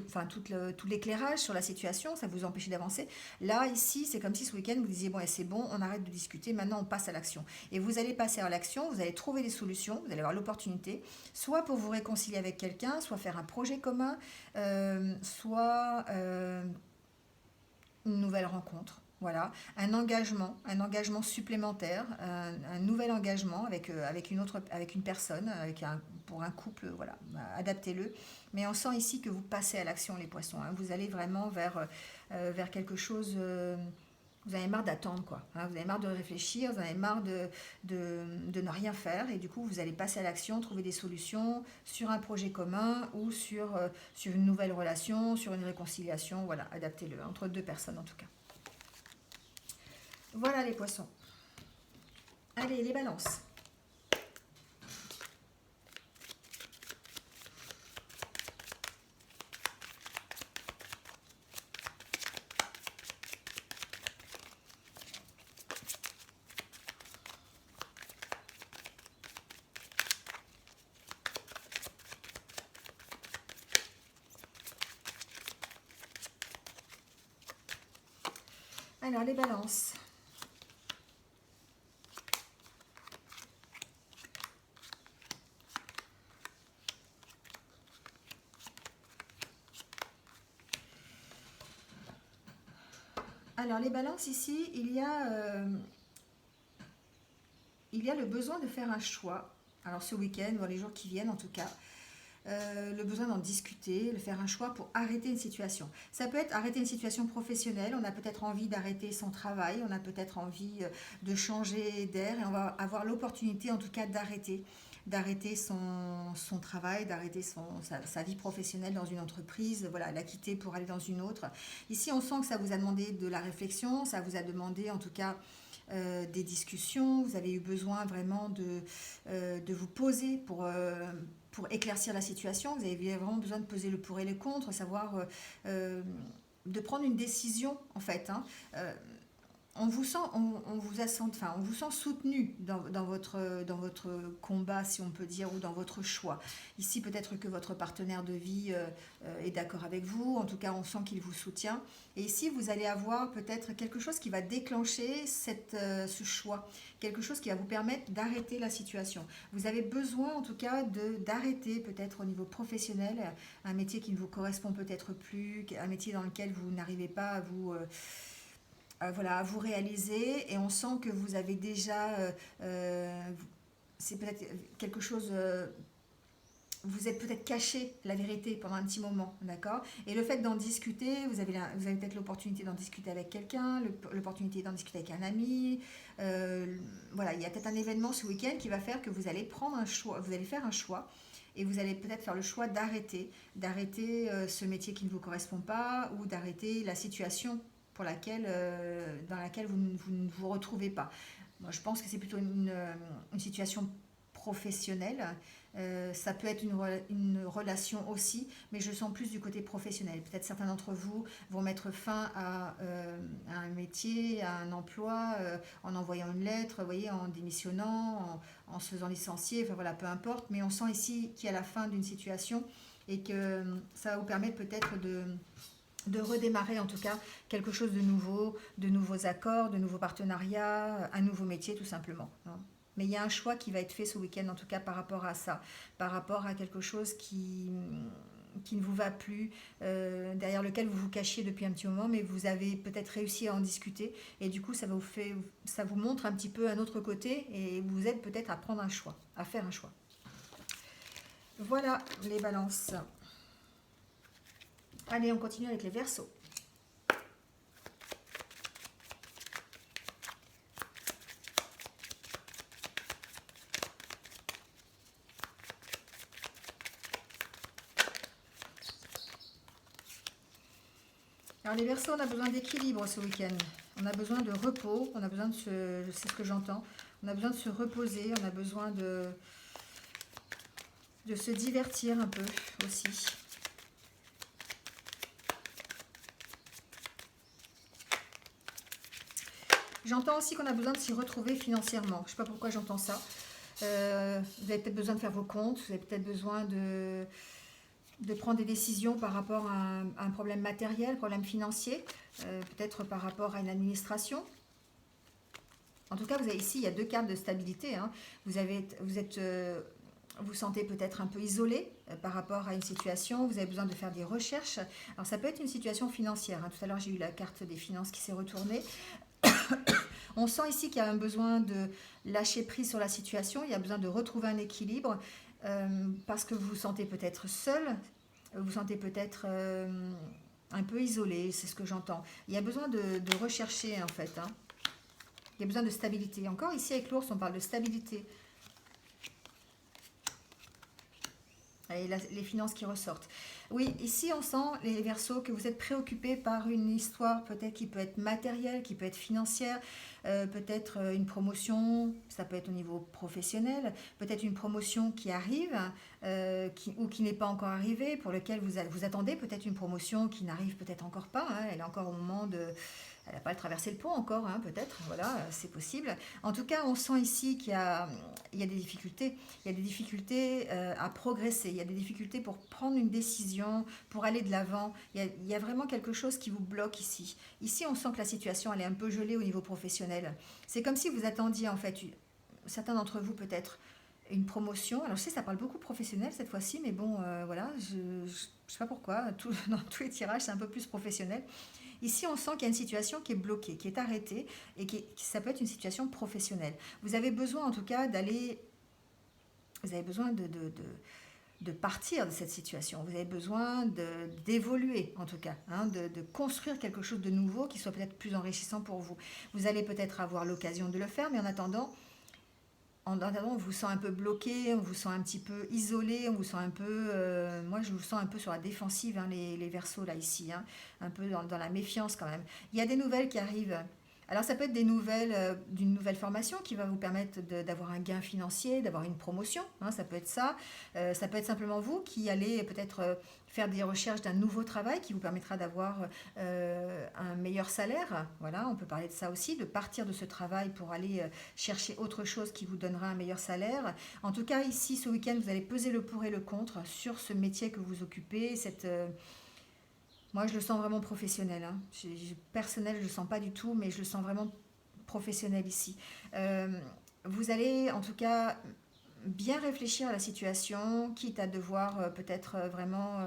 enfin, tout l'éclairage sur la situation, ça vous empêchait d'avancer. Là, ici, c'est comme si ce week-end, vous disiez, bon, c'est bon, on arrête de discuter, maintenant on passe à l'action. Et vous allez passer à l'action, vous allez trouver des solutions, vous allez avoir l'opportunité soit pour vous réconcilier avec quelqu'un, soit faire un projet commun, soit une nouvelle rencontre. Voilà, un engagement supplémentaire, un nouvel engagement avec une personne, pour un couple, voilà, adaptez-le. Mais on sent ici que vous passez à l'action, les poissons, hein. Vous allez vraiment vers quelque chose. Vous avez marre d'attendre, quoi, hein. Vous avez marre de réfléchir, vous avez marre de ne rien faire. Et du coup, vous allez passer à l'action, trouver des solutions sur un projet commun ou sur une nouvelle relation, sur une réconciliation. Voilà, adaptez-le, entre deux personnes en tout cas. Voilà les poissons. Allez, les balances. Alors, les balances. Alors, les balances ici, il y a le besoin de faire un choix. Alors, ce week-end, ou les jours qui viennent en tout cas, le besoin d'en discuter, de faire un choix pour arrêter une situation. Ça peut être arrêter une situation professionnelle, on a peut-être envie d'arrêter son travail, on a peut-être envie de changer d'air et on va avoir l'opportunité en tout cas d'arrêter son travail, d'arrêter sa vie professionnelle dans une entreprise, voilà, la quitter pour aller dans une autre. Ici, on sent que ça vous a demandé de la réflexion, ça vous a demandé en tout cas des discussions, vous avez eu besoin vraiment de vous poser pour éclaircir la situation, vous avez vraiment besoin de peser le pour et le contre, savoir de prendre une décision en fait, hein. On vous sent soutenu dans votre combat, si on peut dire, ou dans votre choix. Ici, peut-être que votre partenaire de vie est d'accord avec vous. En tout cas, on sent qu'il vous soutient. Et ici, vous allez avoir peut-être quelque chose qui va déclencher ce choix, quelque chose qui va vous permettre d'arrêter la situation. Vous avez besoin, en tout cas, d'arrêter peut-être au niveau professionnel un métier qui ne vous correspond peut-être plus, un métier dans lequel vous n'arrivez pas voilà, à vous réaliser et on sent que vous avez déjà, c'est peut-être quelque chose, vous êtes peut-être caché la vérité pendant un petit moment, d'accord. Et le fait d'en discuter, vous avez peut-être l'opportunité d'en discuter avec quelqu'un, l'opportunité d'en discuter avec un ami, voilà, il y a peut-être un événement ce week-end qui va faire que vous allez prendre un choix, vous allez faire un choix. Et vous allez peut-être faire le choix d'arrêter ce métier qui ne vous correspond pas ou d'arrêter la situation dans laquelle vous ne vous retrouvez pas. Moi, je pense que c'est plutôt une situation professionnelle. Ça peut être une relation aussi, mais je sens plus du côté professionnel. Peut-être certains d'entre vous vont mettre fin à un métier, à un emploi, en envoyant une lettre, vous voyez, en démissionnant, en se faisant licencier, enfin voilà, peu importe. Mais on sent ici qu'il y a la fin d'une situation et que ça va vous permettre peut-être de redémarrer en tout cas quelque chose de nouveau, de nouveaux accords, de nouveaux partenariats, un nouveau métier tout simplement, hein. Mais il y a un choix qui va être fait ce week-end en tout cas par rapport à ça, par rapport à quelque chose qui ne vous va plus, derrière lequel vous vous cachiez depuis un petit moment, mais vous avez peut-être réussi à en discuter et du coup ça vous montre un petit peu un autre côté et vous aide peut-être à prendre un choix, à faire un choix. Voilà les balances. Allez, on continue avec les Verseaux. Alors les Verseaux, on a besoin d'équilibre ce week-end. On a besoin de repos, c'est ce que j'entends. On a besoin de se reposer, on a besoin de se divertir un peu aussi. J'entends aussi qu'on a besoin de s'y retrouver financièrement. Je ne sais pas pourquoi j'entends ça. Vous avez peut-être besoin de faire vos comptes, vous avez peut-être besoin de prendre des décisions par rapport à un problème matériel, problème financier, peut-être par rapport à une administration. En tout cas, vous avez ici, il y a deux cartes de stabilité. Hein. Vous sentez peut-être un peu isolé par rapport à une situation, vous avez besoin de faire des recherches. Alors ça peut être une situation financière. Hein. Tout à l'heure, j'ai eu la carte des finances qui s'est retournée. On sent ici qu'il y a un besoin de lâcher prise sur la situation, il y a besoin de retrouver un équilibre parce que vous vous sentez peut-être seul, vous vous sentez peut-être un peu isolé, c'est ce que j'entends. Il y a besoin de rechercher en fait. Hein. Il y a besoin de stabilité. Encore ici avec l'ours, on parle de stabilité. Et les finances qui ressortent. Oui, ici on sent, les Verseaux, que vous êtes préoccupés par une histoire peut-être qui peut être matérielle, qui peut être financière, peut-être une promotion, ça peut être au niveau professionnel, peut-être une promotion qui arrive ou qui n'est pas encore arrivée, pour lequel vous attendez peut-être une promotion qui n'arrive peut-être encore pas, hein, elle est encore au moment de... Elle n'a pas traversé le pont encore, hein, peut-être, voilà, c'est possible. En tout cas, on sent ici qu'il y a des difficultés. Il y a des difficultés à progresser, il y a des difficultés pour prendre une décision, pour aller de l'avant. Il y a vraiment quelque chose qui vous bloque ici. Ici, on sent que la situation, elle est un peu gelée au niveau professionnel. C'est comme si vous attendiez, en fait, certains d'entre vous peut-être, une promotion. Alors, je sais, ça parle beaucoup professionnel cette fois-ci, mais bon, voilà, je ne sais pas pourquoi. Dans tous les tirages, c'est un peu plus professionnel. Ici, on sent qu'il y a une situation qui est bloquée, qui est arrêtée, et ça peut être une situation professionnelle. Vous avez besoin, en tout cas, vous avez besoin de partir de cette situation. Vous avez besoin d'évoluer, en tout cas, hein, de construire quelque chose de nouveau qui soit peut-être plus enrichissant pour vous. Vous allez peut-être avoir l'occasion de le faire, mais en attendant, on vous sent un peu bloqué, on vous sent un petit peu isolé, on vous sent un peu... moi, je vous sens un peu sur la défensive, hein, les Verseaux, là, ici, hein, un peu dans la méfiance, quand même. Il y a des nouvelles qui arrivent. Alors, ça peut être des nouvelles d'une nouvelle formation qui va vous permettre d'avoir un gain financier, d'avoir une promotion, hein, ça peut être ça. Ça peut être simplement vous qui allez peut-être faire des recherches d'un nouveau travail qui vous permettra d'avoir un meilleur salaire. Voilà, on peut parler de ça aussi, de partir de ce travail pour aller chercher autre chose qui vous donnera un meilleur salaire. En tout cas, ici, ce week-end, vous allez peser le pour et le contre sur ce métier que vous occupez. Moi, je le sens vraiment professionnel. Hein. Personnel, je ne le sens pas du tout, mais je le sens vraiment professionnel ici. Vous allez, en tout cas, bien réfléchir à la situation, quitte à devoir peut-être vraiment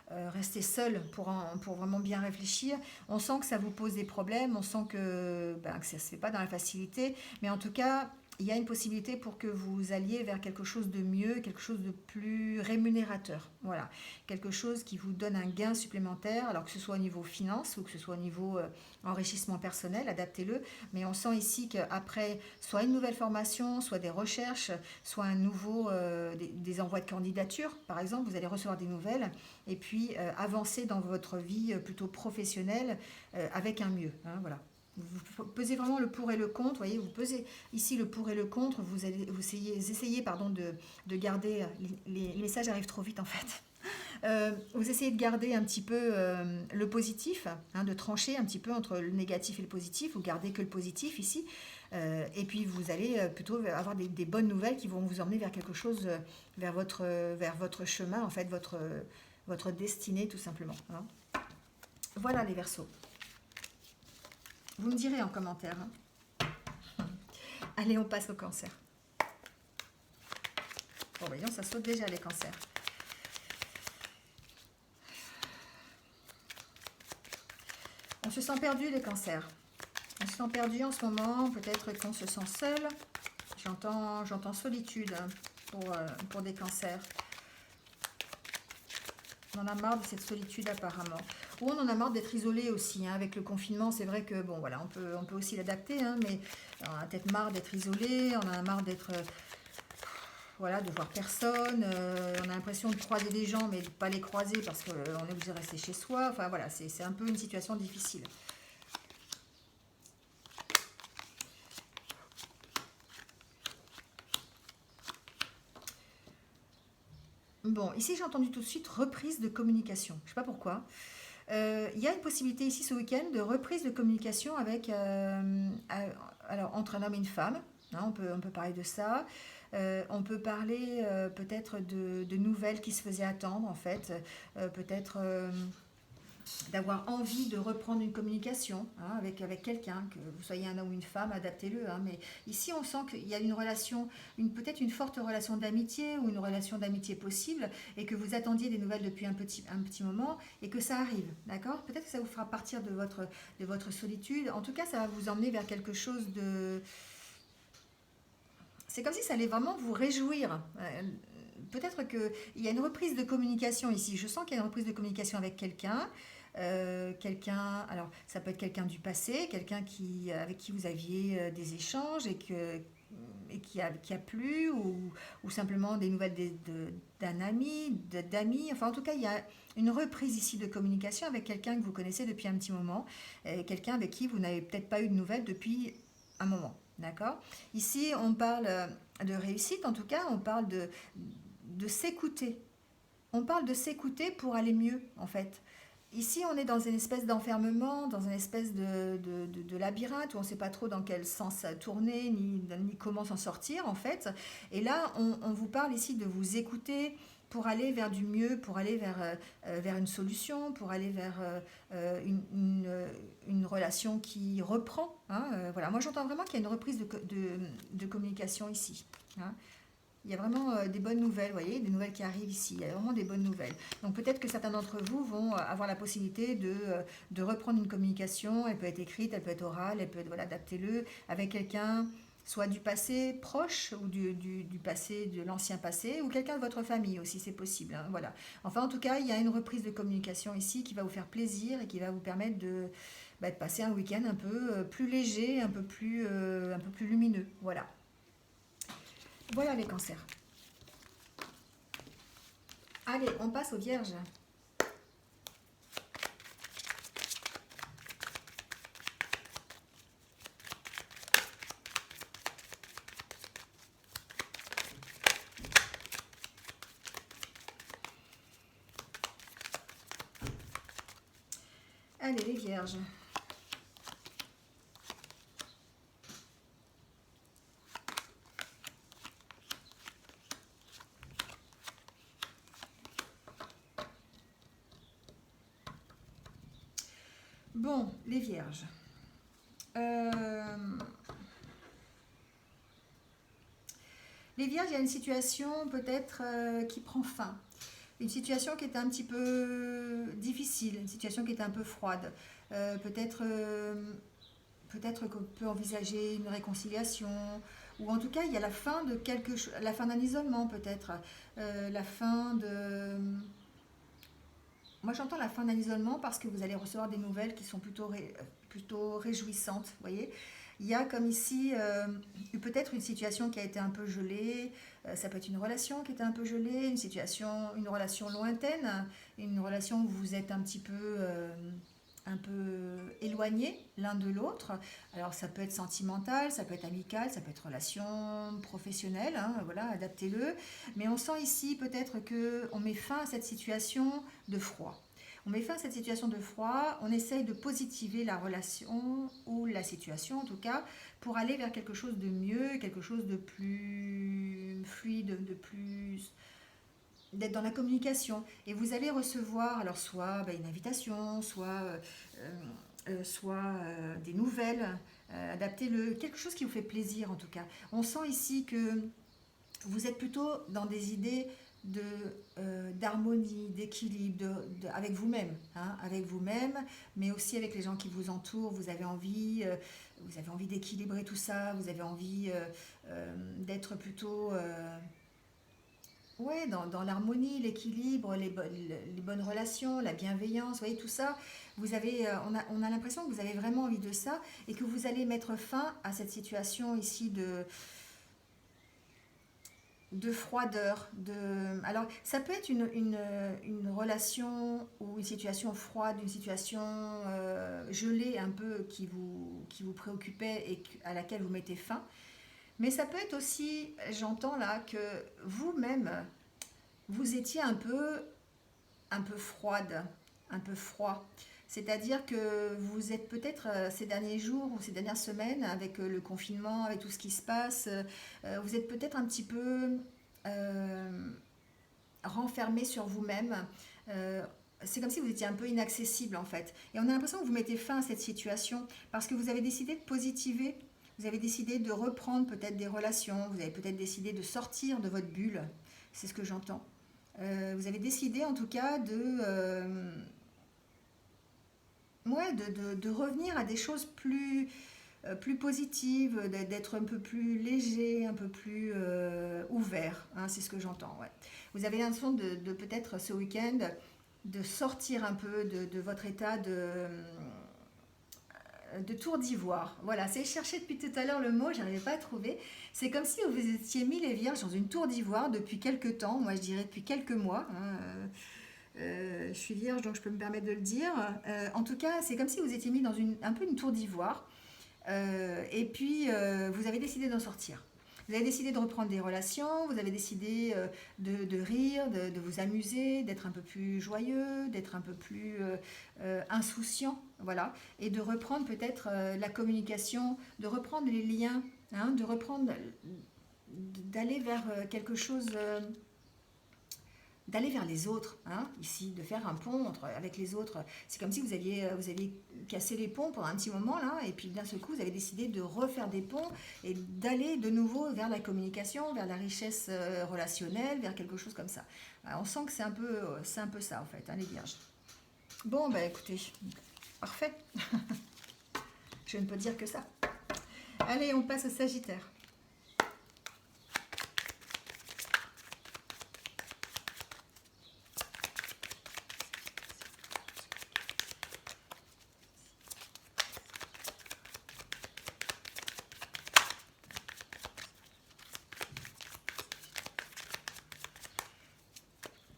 rester seul pour vraiment bien réfléchir. On sent que ça vous pose des problèmes, on sent que ça ne se fait pas dans la facilité, mais en tout cas, il y a une possibilité pour que vous alliez vers quelque chose de mieux, quelque chose de plus rémunérateur. Voilà, quelque chose qui vous donne un gain supplémentaire, alors que ce soit au niveau finance ou que ce soit au niveau enrichissement personnel, adaptez-le. Mais on sent ici qu'après, soit une nouvelle formation, soit des recherches, soit des envois de candidature, par exemple, vous allez recevoir des nouvelles et puis avancer dans votre vie plutôt professionnelle avec un mieux. Hein, voilà. Vous pesez vraiment le pour et le contre, voyez, vous pesez ici le pour et le contre, vous essayez de garder, les messages arrivent trop vite en fait. Vous essayez de garder un petit peu le positif, hein, de trancher un petit peu entre le négatif et le positif, vous gardez que le positif ici, et puis vous allez plutôt avoir des bonnes nouvelles qui vont vous emmener vers quelque chose, vers votre chemin, en fait, votre destinée tout simplement. Hein. Voilà les Verseaux. Vous me direz en commentaire. Hein. Allez, on passe au Cancer. Bon, voyons, ça saute déjà les Cancers. On se sent perdu les Cancers. On se sent perdu en ce moment. Peut-être qu'on se sent seul. J'entends solitude pour des Cancers. On en a marre de cette solitude apparemment. Ou on en a marre d'être isolé aussi. Hein. Avec le confinement, c'est vrai que bon voilà, on peut aussi l'adapter, hein, mais on a peut-être marre d'être isolé, on en a marre d'être voilà, de voir personne. On a l'impression de croiser des gens, mais de ne pas les croiser parce qu'on est obligé de rester chez soi. Enfin voilà, c'est un peu une situation difficile. Bon, ici j'ai entendu tout de suite reprise de communication. Je ne sais pas pourquoi. Il y a une possibilité ici ce week-end de reprise de communication avec, alors, entre un homme et une femme. Hein, on peut parler de ça. On peut parler peut-être de nouvelles qui se faisaient attendre en fait. Peut-être d'avoir envie de reprendre une communication hein, avec quelqu'un, que vous soyez un homme ou une femme, adaptez-le. Hein, mais ici, on sent qu'il y a une relation, peut-être une forte relation d'amitié ou une relation d'amitié possible et que vous attendiez des nouvelles depuis un petit moment et que ça arrive. D'accord. Peut-être que ça vous fera partir de votre solitude. En tout cas, ça va vous emmener vers quelque chose de... C'est comme si ça allait vraiment vous réjouir. Peut-être qu'il y a une reprise de communication ici. Je sens qu'il y a une reprise de communication avec quelqu'un. Quelqu'un, alors ça peut être quelqu'un du passé, quelqu'un avec qui vous aviez des échanges et qui a plu, ou simplement des nouvelles d'un ami, d'amis. Enfin, en tout cas, il y a une reprise ici de communication avec quelqu'un que vous connaissez depuis un petit moment, quelqu'un avec qui vous n'avez peut-être pas eu de nouvelles depuis un moment. D'accord. Ici, on parle de réussite, en tout cas, on parle de s'écouter. On parle de s'écouter pour aller mieux, en fait. Ici, on est dans une espèce d'enfermement, dans une espèce de labyrinthe où on ne sait pas trop dans quel sens tourner, ni comment s'en sortir, en fait. Et là, on vous parle ici de vous écouter pour aller vers du mieux, pour aller vers une solution, pour aller vers une relation qui reprend. Hein, voilà. Moi, j'entends vraiment qu'il y a une reprise de communication ici. Hein. Il y a vraiment des bonnes nouvelles, vous voyez, des nouvelles qui arrivent ici. Il y a vraiment des bonnes nouvelles. Donc peut-être que certains d'entre vous vont avoir la possibilité de reprendre une communication. Elle peut être écrite, elle peut être orale, elle peut être, voilà, adaptez-le, avec quelqu'un, soit du passé proche, ou du passé, de l'ancien passé, ou quelqu'un de votre famille aussi, c'est possible. Hein, voilà. Enfin, en tout cas, il y a une reprise de communication ici qui va vous faire plaisir et qui va vous permettre de passer un week-end un peu plus léger, un peu plus lumineux. Voilà. Voilà les cancers. Allez, on passe aux vierges. Allez, les vierges. Bon, les vierges. Les vierges, il y a une situation peut-être qui prend fin. Une situation qui est un petit peu difficile, une situation qui est un peu froide. Peut-être qu'on peut envisager une réconciliation, ou en tout cas, il y a la fin de quelque chose, la fin d'un isolement peut-être, la fin de... Moi, j'entends la fin d'un isolement parce que vous allez recevoir des nouvelles qui sont plutôt réjouissantes, vous voyez. Il y a comme ici peut-être une situation qui a été un peu gelée, ça peut être une relation qui était un peu gelée, une relation lointaine, une relation où vous êtes un peu éloignés l'un de l'autre. Alors ça peut être sentimental, ça peut être amical, ça peut être relation professionnelle, hein, voilà, adaptez-le. Mais on sent ici peut-être qu'on met fin à cette situation de froid. On met fin à cette situation de froid, on essaye de positiver la relation ou la situation en tout cas pour aller vers quelque chose de mieux, quelque chose de plus fluide, d'être dans la communication. Et vous allez recevoir alors soit une invitation, soit des nouvelles, adaptez-le, quelque chose qui vous fait plaisir en tout cas. On sent ici que vous êtes plutôt dans des idées d'harmonie, d'équilibre, avec vous-même, hein, avec vous-même, mais aussi avec les gens qui vous entourent. Vous avez envie d'équilibrer tout ça, vous avez envie d'être plutôt ouais, dans l'harmonie, l'équilibre, les bonnes relations, la bienveillance, vous voyez, tout ça, on a l'impression que vous avez vraiment envie de ça et que vous allez mettre fin à cette situation ici de froideur. Alors, ça peut être une relation ou une situation froide, une situation gelée un peu qui vous préoccupait et à laquelle vous mettez fin. Mais ça peut être aussi, j'entends là, que vous-même, vous étiez un peu froide, un peu froid. C'est-à-dire que vous êtes peut-être ces derniers jours ou ces dernières semaines, avec le confinement, avec tout ce qui se passe, vous êtes peut-être un petit peu euh, renfermé sur vous-même. Euh, c'est comme si vous étiez un peu inaccessible en fait. Et on a l'impression que vous mettez fin à cette situation parce que vous avez décidé de positiver, vous avez décidé de reprendre peut-être des relations, vous avez peut-être décidé de sortir de votre bulle, c'est ce que j'entends. Vous avez décidé en tout cas ouais, de revenir à des choses plus positives, d'être un peu plus léger, un peu plus ouvert, hein, c'est ce que j'entends. Ouais. Vous avez l'intention de peut-être ce week-end de sortir un peu de votre état de tour d'ivoire. Voilà, c'est chercher depuis tout à l'heure le mot, j'arrivais pas à trouver. C'est comme si vous étiez mis les vierges dans une tour d'ivoire depuis quelques temps, moi je dirais depuis quelques mois. Hein. Je suis vierge donc je peux me permettre de le dire. En tout cas, c'est comme si vous étiez mis dans un peu une tour d'ivoire. Et puis, vous avez décidé d'en sortir. Vous avez décidé de reprendre des relations, vous avez décidé de rire, de vous amuser, d'être un peu plus joyeux, d'être un peu plus insouciant, voilà, et de reprendre peut-être la communication, de reprendre les liens, hein, de reprendre, d'aller vers quelque chose d'aller vers les autres, hein, ici, de faire un pont avec les autres. C'est comme si vous aviez cassé les ponts pendant un petit moment, là, et puis d'un seul coup, vous avez décidé de refaire des ponts et d'aller de nouveau vers la communication, vers la richesse relationnelle, vers quelque chose comme ça. Alors, on sent que c'est un peu ça, en fait, hein, les vierges. Bon, bah écoutez, parfait. Je ne peux dire que ça. Allez, on passe au Sagittaire.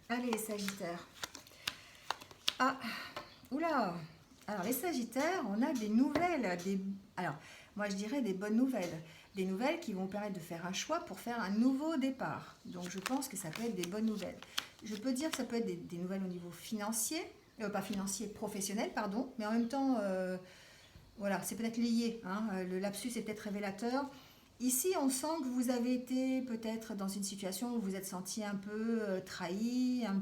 Allez, les Sagittaires. Ah, oula. Alors, les Sagittaires, on a des nouvelles. Alors, moi, je dirais des bonnes nouvelles. Des nouvelles qui vont permettre de faire un choix pour faire un nouveau départ. Donc, je pense que ça peut être des bonnes nouvelles. Je peux dire que ça peut être des nouvelles au niveau financier, pas financier, professionnel, pardon, mais en même temps, voilà, c'est peut-être lié. Hein, le lapsus est peut-être révélateur. Ici, on sent que vous avez été peut-être dans une situation où vous vous êtes senti un peu trahi, un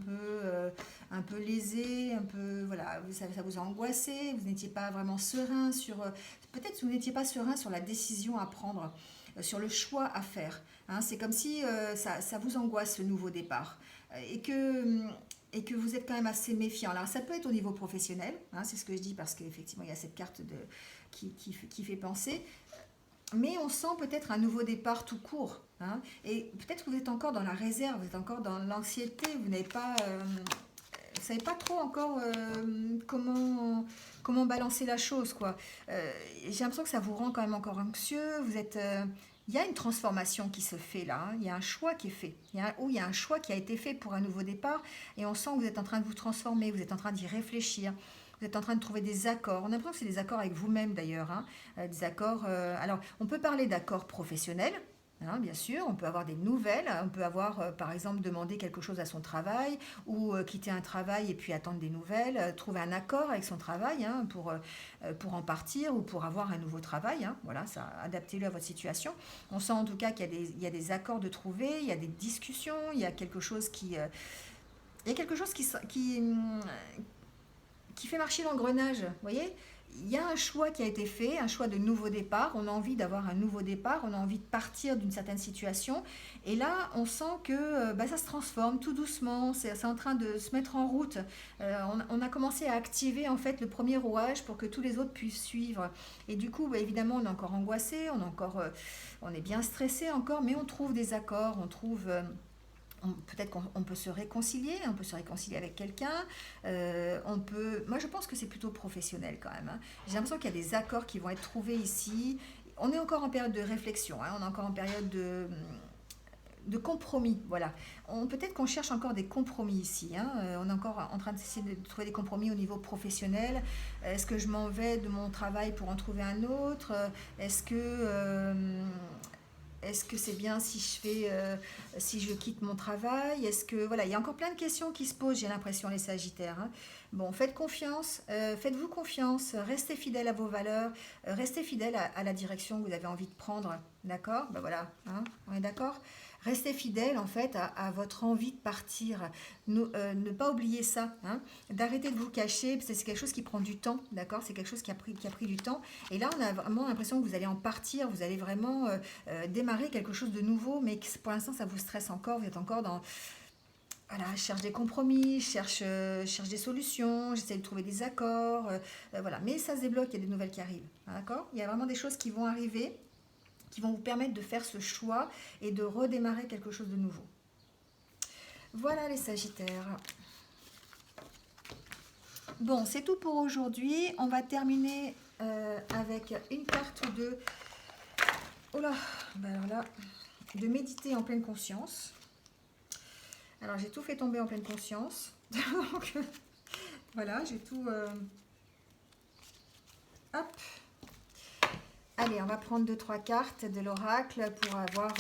peu lésé, un peu, voilà, ça vous a angoissé, vous n'étiez pas vraiment serein sur, peut-être que vous n'étiez pas serein sur la décision à prendre, sur le choix à faire. Hein. C'est comme si ça vous angoisse ce nouveau départ et que vous êtes quand même assez méfiant. Alors, ça peut être au niveau professionnel, hein, c'est ce que je dis parce qu'effectivement, il y a cette carte qui fait penser. Mais on sent peut-être un nouveau départ tout court. Hein, et peut-être que vous êtes encore dans la réserve, vous êtes encore dans l'anxiété, vous n'avez pas, vous savez pas trop encore comment balancer la chose, quoi. J'ai l'impression que ça vous rend quand même encore anxieux. Il y a une transformation qui se fait là. Hein, il y a un choix qui est fait. Il y a un choix qui a été fait pour un nouveau départ. Et on sent que vous êtes en train de vous transformer, vous êtes en train d'y réfléchir. Vous êtes en train de trouver des accords. On a l'impression que c'est des accords avec vous-même d'ailleurs. Hein. Des accords. Alors, on peut parler d'accords professionnels. Hein, bien sûr, on peut avoir des nouvelles, on peut avoir par exemple demander quelque chose à son travail ou quitter un travail et puis attendre des nouvelles, trouver un accord avec son travail hein, pour en partir ou pour avoir un nouveau travail. Hein, voilà, ça, adaptez-le à votre situation. On sent en tout cas il y a des accords de trouver, il y a des discussions, il y a quelque chose il y a quelque chose qui fait marcher l'engrenage. Vous voyez, il y a un choix qui a été fait, un choix de nouveau départ. On a envie d'avoir un nouveau départ, on a envie de partir d'une certaine situation. Et là, on sent que ça se transforme tout doucement, c'est en train de se mettre en route. On a commencé à activer en fait le premier rouage pour que tous les autres puissent suivre. Et du coup, évidemment, on est encore angoissé, on est bien stressé encore, mais on trouve des accords, on trouve... peut-être qu'on peut se réconcilier avec quelqu'un. Moi, je pense que c'est plutôt professionnel quand même. Hein. J'ai l'impression qu'il y a des accords qui vont être trouvés ici. On est encore en période de réflexion, hein, on est encore en période de compromis. Voilà. Peut-être qu'on cherche encore des compromis ici. Hein. On est encore en train d'essayer de trouver des compromis au niveau professionnel. Est-ce que je m'en vais de mon travail pour en trouver un autre? Est-ce que Est-ce que c'est bien si si je quitte mon travail? Est-ce que, voilà, il y a encore plein de questions qui se posent, j'ai l'impression, les Sagittaires, hein. Bon, faites confiance, faites-vous confiance, restez fidèle à vos valeurs, restez fidèle à la direction que vous avez envie de prendre, d'accord? Ben voilà, hein, on est d'accord? Restez fidèle en fait à votre envie de partir. Ne pas oublier ça, hein, d'arrêter de vous cacher, parce que c'est quelque chose qui prend du temps, d'accord? C'est quelque chose qui a pris du temps. Et là, on a vraiment l'impression que vous allez en partir, vous allez vraiment démarrer quelque chose de nouveau, mais que pour l'instant, ça vous stresse encore, vous êtes encore dans... Voilà, je cherche des compromis, je cherche des solutions, j'essaie de trouver des accords, voilà. Mais ça se débloque, il y a des nouvelles qui arrivent, hein, d'accord? Il y a vraiment des choses qui vont arriver, qui vont vous permettre de faire ce choix et de redémarrer quelque chose de nouveau. Voilà les Sagittaires. Bon, c'est tout pour aujourd'hui. On va terminer avec une carte de... Oh là, ben alors là, de méditer en pleine conscience. Alors j'ai tout fait tomber en pleine conscience. Donc voilà, j'ai tout... Hop. Allez, on va prendre 2-3 cartes de l'oracle pour avoir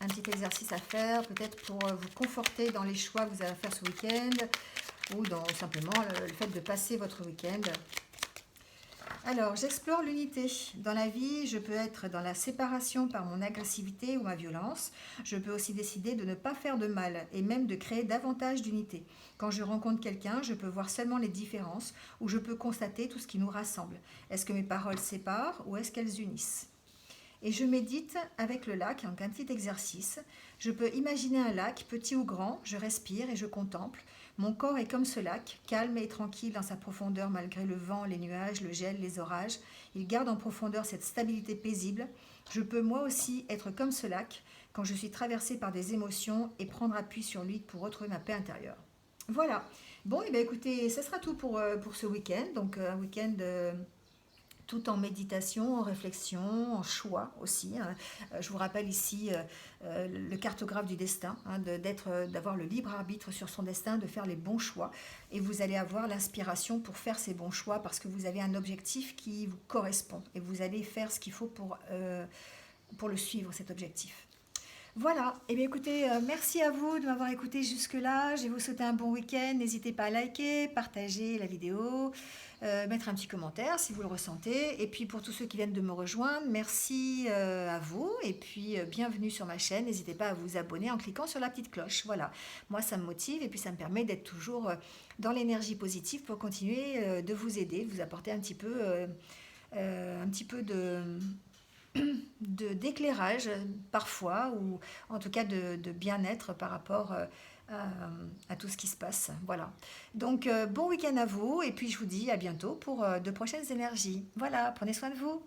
un petit exercice à faire, peut-être pour vous conforter dans les choix que vous allez faire ce week-end, ou dans simplement le fait de passer votre week-end. Alors, j'explore l'unité. Dans la vie, je peux être dans la séparation par mon agressivité ou ma violence. Je peux aussi décider de ne pas faire de mal et même de créer davantage d'unité. Quand je rencontre quelqu'un, je peux voir seulement les différences ou je peux constater tout ce qui nous rassemble. Est-ce que mes paroles séparent ou est-ce qu'elles unissent? Et je médite avec le lac, donc un petit exercice. Je peux imaginer un lac, petit ou grand, je respire et je contemple. Mon corps est comme ce lac, calme et tranquille dans sa profondeur malgré le vent, les nuages, le gel, les orages. Il garde en profondeur cette stabilité paisible. Je peux moi aussi être comme ce lac quand je suis traversée par des émotions et prendre appui sur lui pour retrouver ma paix intérieure. Voilà. Bon, et bien écoutez, ce sera tout pour ce week-end. Donc un week-end... tout en méditation, en réflexion, en choix aussi, hein. Je vous rappelle ici le cartographe du destin, hein, d'avoir le libre arbitre sur son destin, de faire les bons choix. Et vous allez avoir l'inspiration pour faire ces bons choix parce que vous avez un objectif qui vous correspond. Et vous allez faire ce qu'il faut pour le suivre, cet objectif. Voilà, et bien écoutez, merci à vous de m'avoir écouté jusque-là. Je vais vous souhaiter un bon week-end. N'hésitez pas à liker, partager la vidéo, mettre un petit commentaire si vous le ressentez. Et puis pour tous ceux qui viennent de me rejoindre, merci à vous. Et puis bienvenue sur ma chaîne. N'hésitez pas à vous abonner en cliquant sur la petite cloche. Voilà, moi ça me motive et puis ça me permet d'être toujours dans l'énergie positive pour continuer de vous aider, de vous apporter un petit peu d'éclairage parfois, ou en tout cas de bien-être par rapport à tout ce qui se passe. Voilà. Donc bon week-end à vous et puis je vous dis à bientôt pour de prochaines énergies. Voilà, prenez soin de vous.